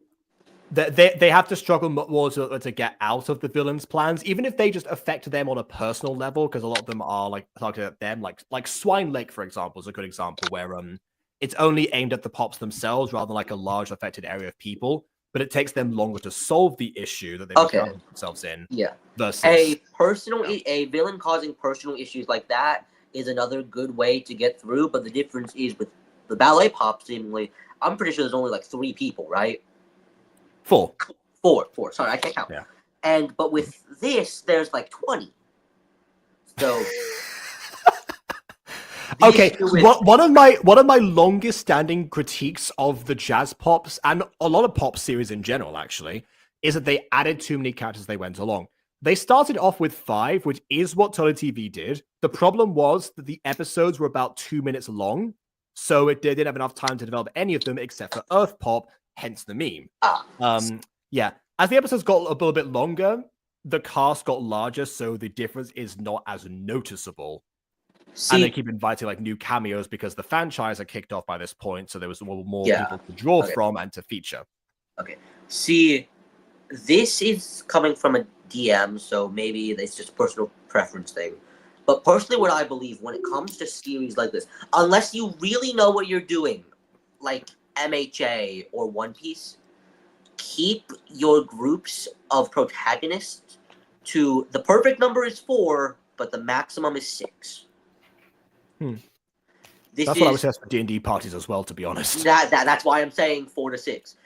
They have to struggle more to get out of the villains' plans, even if they just affect them on a personal level, because a lot of them are like targeted at them. Like Swine Lake, for example, is a good example where it's only aimed at the Pops themselves rather than like a large affected area of people, but it takes them longer to solve the issue that they've found themselves in. Yeah. Versus a villain causing personal issues like that is another good way to get through, but the difference is with the Ballet Pop, seemingly, I'm pretty sure there's only like 3 people, right? 4. 4. Sorry, I can't count. Yeah. But with this, there's like 20. So. Okay, one of my longest standing critiques of the Jazz Pops and a lot of pop series in general, actually, is that they added too many characters as they went along. They started off with 5, which is what Total TV did. The problem was that the episodes were about 2 minutes long, so they didn't have enough time to develop any of them except for Earth Pop, hence the meme. Yeah. As the episodes got a little bit longer, the cast got larger, so the difference is not as noticeable. And they keep inviting like new cameos because the franchise had kicked off by this point, so there was more people to draw from and to feature. Okay. See, this is coming from a DM, so maybe it's just a personal preference thing. But personally, what I believe when it comes to series like this, unless you really know what you're doing, like MHA or One Piece, keep your groups of protagonists to the perfect number is 4, but the maximum is 6. That's what I would say for D&D parties as well, to be honest. That's why I'm saying 4 to 6.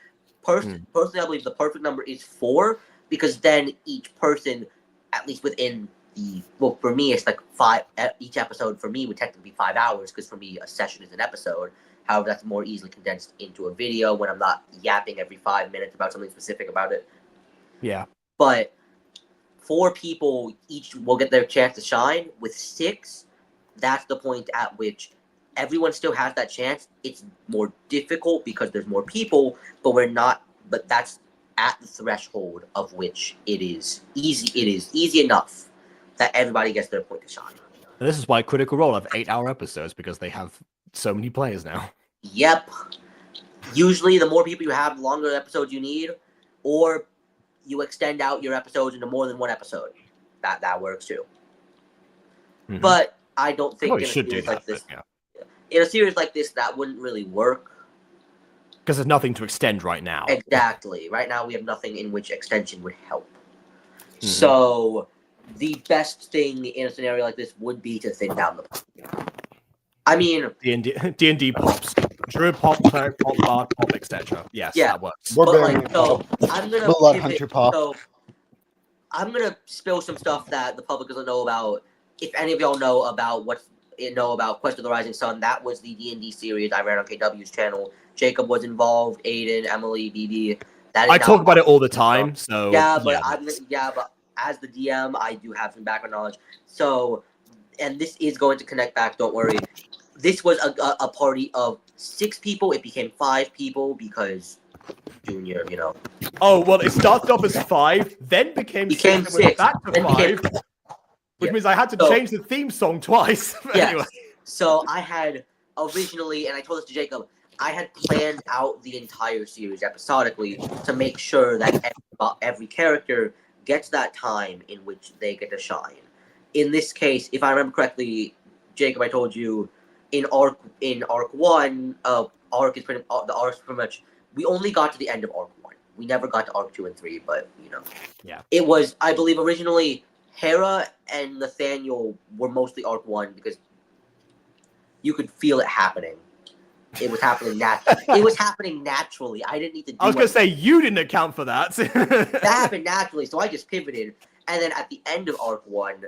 Personally, I believe the perfect number is 4, because then each person, at least within the... Well, for me, it's like 5... Each episode, for me, would technically be 5 hours, because for me, a session is an episode. However, that's more easily condensed into a video when I'm not yapping every 5 minutes about something specific about it. Yeah. But 4 people each will get their chance to shine. With 6, that's the point at which everyone still has that chance. It's more difficult because there's more people, but that's at the threshold of which it is easy enough that everybody gets their point to shine. And this is why Critical Role have 8-hour episodes, because they have so many players now. Yep. Usually the more people you have, the longer episodes you need, or you extend out your episodes into more than one episode. That works too. But I don't think in a series like this, in a series like this, that wouldn't really work. Because there's nothing to extend right now. Exactly. Right now, we have nothing in which extension would help. So, the best thing in a scenario like this would be to thin down the pop. I mean... D&D pops. Druid pop, cleric pop, bard pop, etc. Yes, that works. But like, so, I'm going to Hunter pop. So, I'm going to spill some stuff that the public doesn't know about. If any of y'all know about Quest of the Rising Sun, that was the D&D series I ran on KW's channel. Jacob was involved, Aiden, Emily, BB. I talk about it all the time, so... but as the DM, I do have some background knowledge. So, and this is going to connect back, don't worry. This was a party of 6 people. It became 5 people because Junior, you know. Oh, well, it started off as 5, then became 6, and went back to 5. Which means I had to change the theme song twice. Anyway. So I had originally, and I told this to Jacob, I had planned out the entire series episodically to make sure that every character gets that time in which they get to shine. In this case, if I remember correctly, Jacob, I told you in arc 1, arc is pretty much, we only got to the end of arc 1. We never got to arc 2 and 3, but you know, it was, I believe, originally Hera and Nathaniel were mostly arc 1 because you could feel it happening. It was happening naturally. I didn't need to do I was going to say, you didn't account for that. That happened naturally, so I just pivoted. And then at the end of arc 1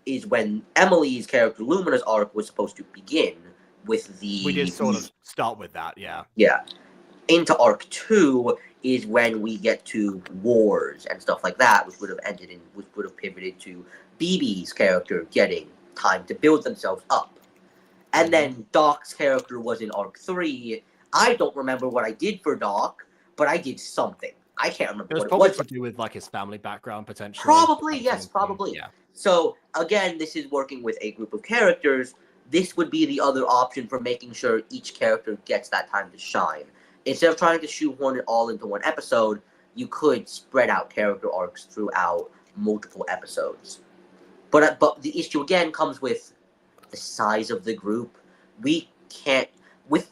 is when Emily's character, Lumina's arc, was supposed to begin with the... We did sort of start with that, yeah. Yeah. Into arc 2 is when we get to wars and stuff like that, which would have pivoted to BB's character getting time to build themselves up. And then Doc's character was in arc 3. I don't remember what I did for Doc, but I did something. I can't remember what it was. To do with like his family background potentially. Probably, yes, probably. Yeah. So again, this is working with a group of characters. This would be the other option for making sure each character gets that time to shine. Instead of trying to shoehorn it all into one episode, you could spread out character arcs throughout multiple episodes. But the issue again comes with the size of the group. We can't with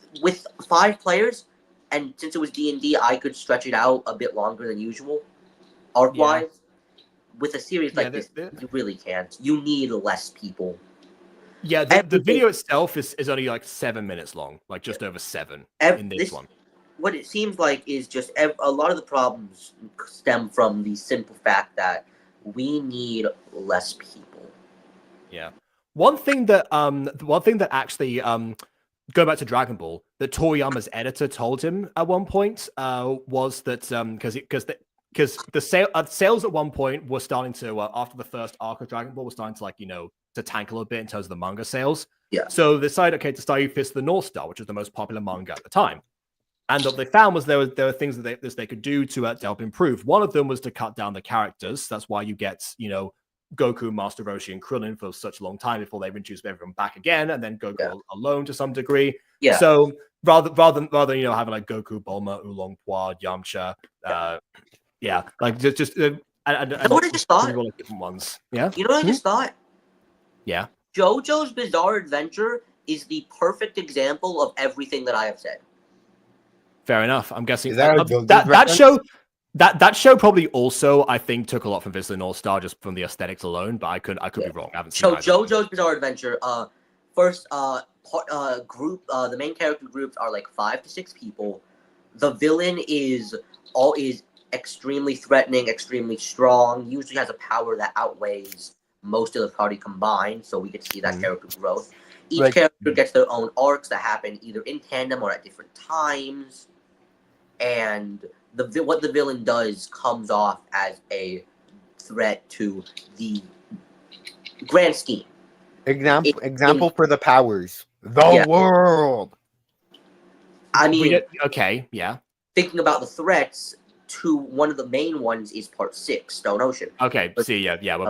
5 players, and since it was D&D, I could stretch it out a bit longer than usual, arc-wise. Yeah. With a series like this, you really can't. You need less people. Yeah, the video itself is only like 7 minutes long, like just over 7 in this one. What it seems like is just a lot of the problems stem from the simple fact that we need less people. Yeah. One thing that actually going back to Dragon Ball, that Toriyama's editor told him at one point was that because because the sales at one point were starting to after the first arc of Dragon Ball was starting to to tank a little bit in terms of the manga sales. Yeah. So they decided, okay, to start Fist of the North Star, which was the most popular manga at the time. And what they found was there were things that they could do to help improve. One of them was to cut down the characters. That's why you get Goku, Master Roshi, and Krillin for such a long time before they introduce everyone back again, and then Goku alone to some degree. Yeah. So rather than having like Goku, Bulma, Oolong Pua, Yamcha, like just you know what I just thought? Like different ones. Yeah. You know what I just thought? Yeah. JoJo's Bizarre Adventure is the perfect example of everything that I have said. Fair enough. I'm guessing that that show probably also, I think, took a lot from Fist of the North Star just from the aesthetics alone, but I could be wrong. I haven't seen JoJo's Bizarre Adventure, first group, the main character groups are like 5 to 6 people. The villain is extremely threatening, extremely strong, usually has a power that outweighs most of the party combined, so we get to see that character growth. Each character gets their own arcs that happen either in tandem or at different times, and what the villain does comes off as a threat to the grand scheme. Example for the powers. The world. I mean, okay, yeah. Thinking about the threats, one of the main ones is Part 6, Stone Ocean. Okay, we're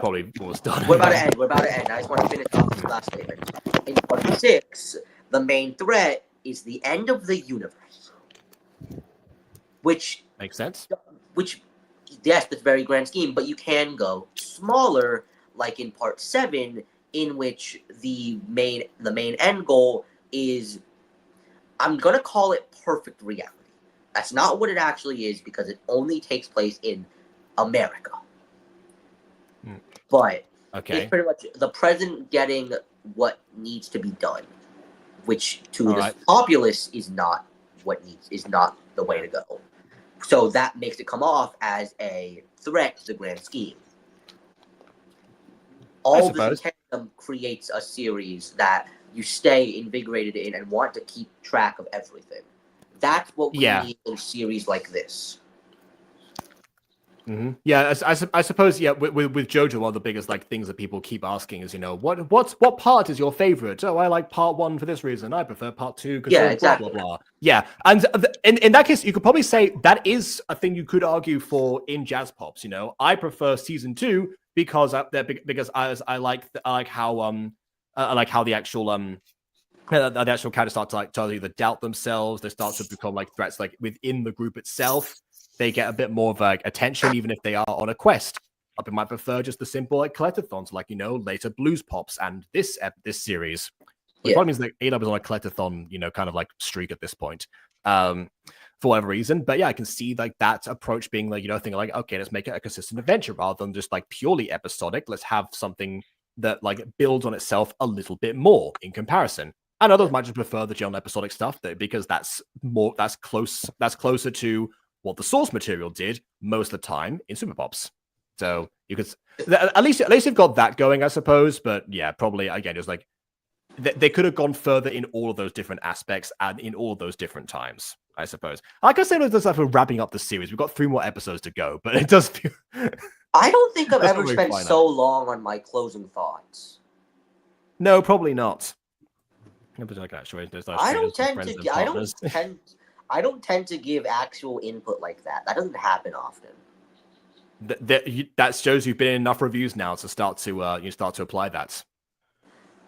probably almost done. We're about to end. I just want to finish off this last statement. In Part 6, the main threat is the end of the universe. Which makes sense. Yes, that's very grand scheme, but you can go smaller, like in Part 7, in which the main end goal is, I'm gonna call it perfect reality. That's not what it actually is because it only takes place in America. But it's pretty much the president getting what needs to be done, which to the populace is not the way to go. So that makes it come off as a threat to the grand scheme. All this tandem creates a series that you stay invigorated in and want to keep track of everything. That's what we need in a series like this. Mm-hmm. Yeah, I suppose. Yeah, with JoJo, one of the biggest things that people keep asking is, what part is your favorite? Oh, I like part 1 for this reason. I prefer part 2 because exactly. blah blah blah. Yeah, and in that case, you could probably say that is a thing you could argue for in Jazz Pops. I prefer season 2 because I like how the actual the actual characters start to tell you to doubt themselves. They start to become threats within the group itself. They get a bit more of attention, even if they are on a quest. I might prefer just the simple collectathons, later Blues Pops and this series. Which probably means A-Dub is on a collectathon, kind of streak at this point, for whatever reason. But yeah, I can see that approach being thinking okay, let's make it a consistent adventure rather than just purely episodic. Let's have something that builds on itself a little bit more in comparison. And others might just prefer the general episodic stuff because that's closer to what the source material did most of the time in Super Pops. So you could at least you've got that going, I suppose. But yeah, probably again, it was they could have gone further in all of those different aspects and in all of those different times, I suppose. Like I said, we're wrapping up the series. We've got 3 more episodes to go, but it does feel. I don't think I've ever spent so long on my closing thoughts. No, probably not. I don't tend to give actual input like that. That doesn't happen often. That shows you've been in enough reviews now to start to apply that.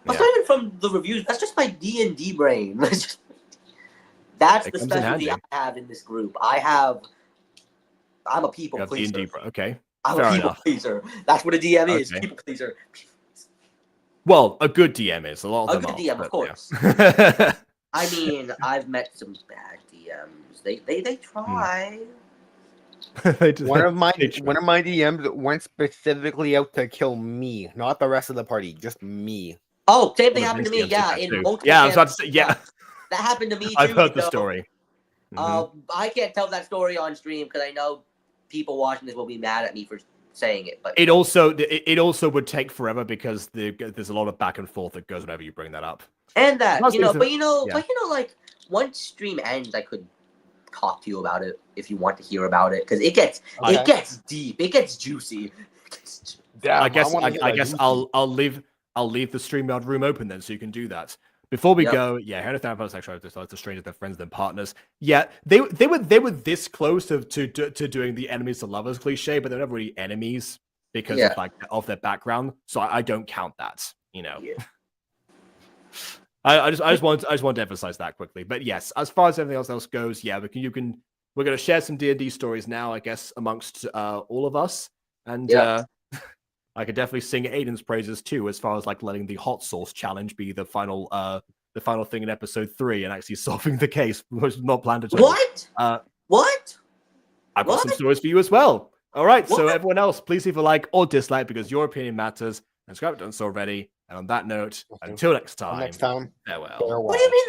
That's not even from the reviews. That's just my D&D brain. That's the specialty I have in this group. I'm a people pleaser. D&D, okay. I'm a people pleaser. That's what a DM is. People pleaser. Well, a good DM is. A lot of them are. A good DM, of course. Yeah. I mean, I've met some bad DMs. They try. One of my DMs went specifically out to kill me, not the rest of the party, just me. Oh, same thing happened to me. Yeah, in multiple. Yeah, I was about to say. Yeah, that happened to me too. I've heard the story. I can't tell that story on stream because I know people watching this will be mad at me for saying it. But it also would take forever because there's a lot of back and forth that goes whenever you bring that up. And that, but once stream ends, I could talk to you about it if you want to hear about it, because it gets deep, it gets juicy. Damn, I guess I'll leave the StreamYard room open then, so you can do that. Before we go, Harry Therapist sexual to strangers, their friends, their partners. Yeah, they were this close to doing the enemies to lovers cliche, but they're never really enemies because of their background. So I don't count that. You know. Yeah. I just want to emphasize that quickly. But yes, as far as everything else goes, yeah, we're gonna share some D&D stories now, I guess, amongst all of us, and I could definitely sing Aiden's praises too, as far as like letting the hot sauce challenge be the final thing in episode 3 and actually solving the case, which was not planned at all. What? I've got some stories for you as well. All right, so everyone else, please leave a like or dislike because your opinion matters. And subscribe if you haven't done so already. And on that note, until next time, farewell. What do you mean?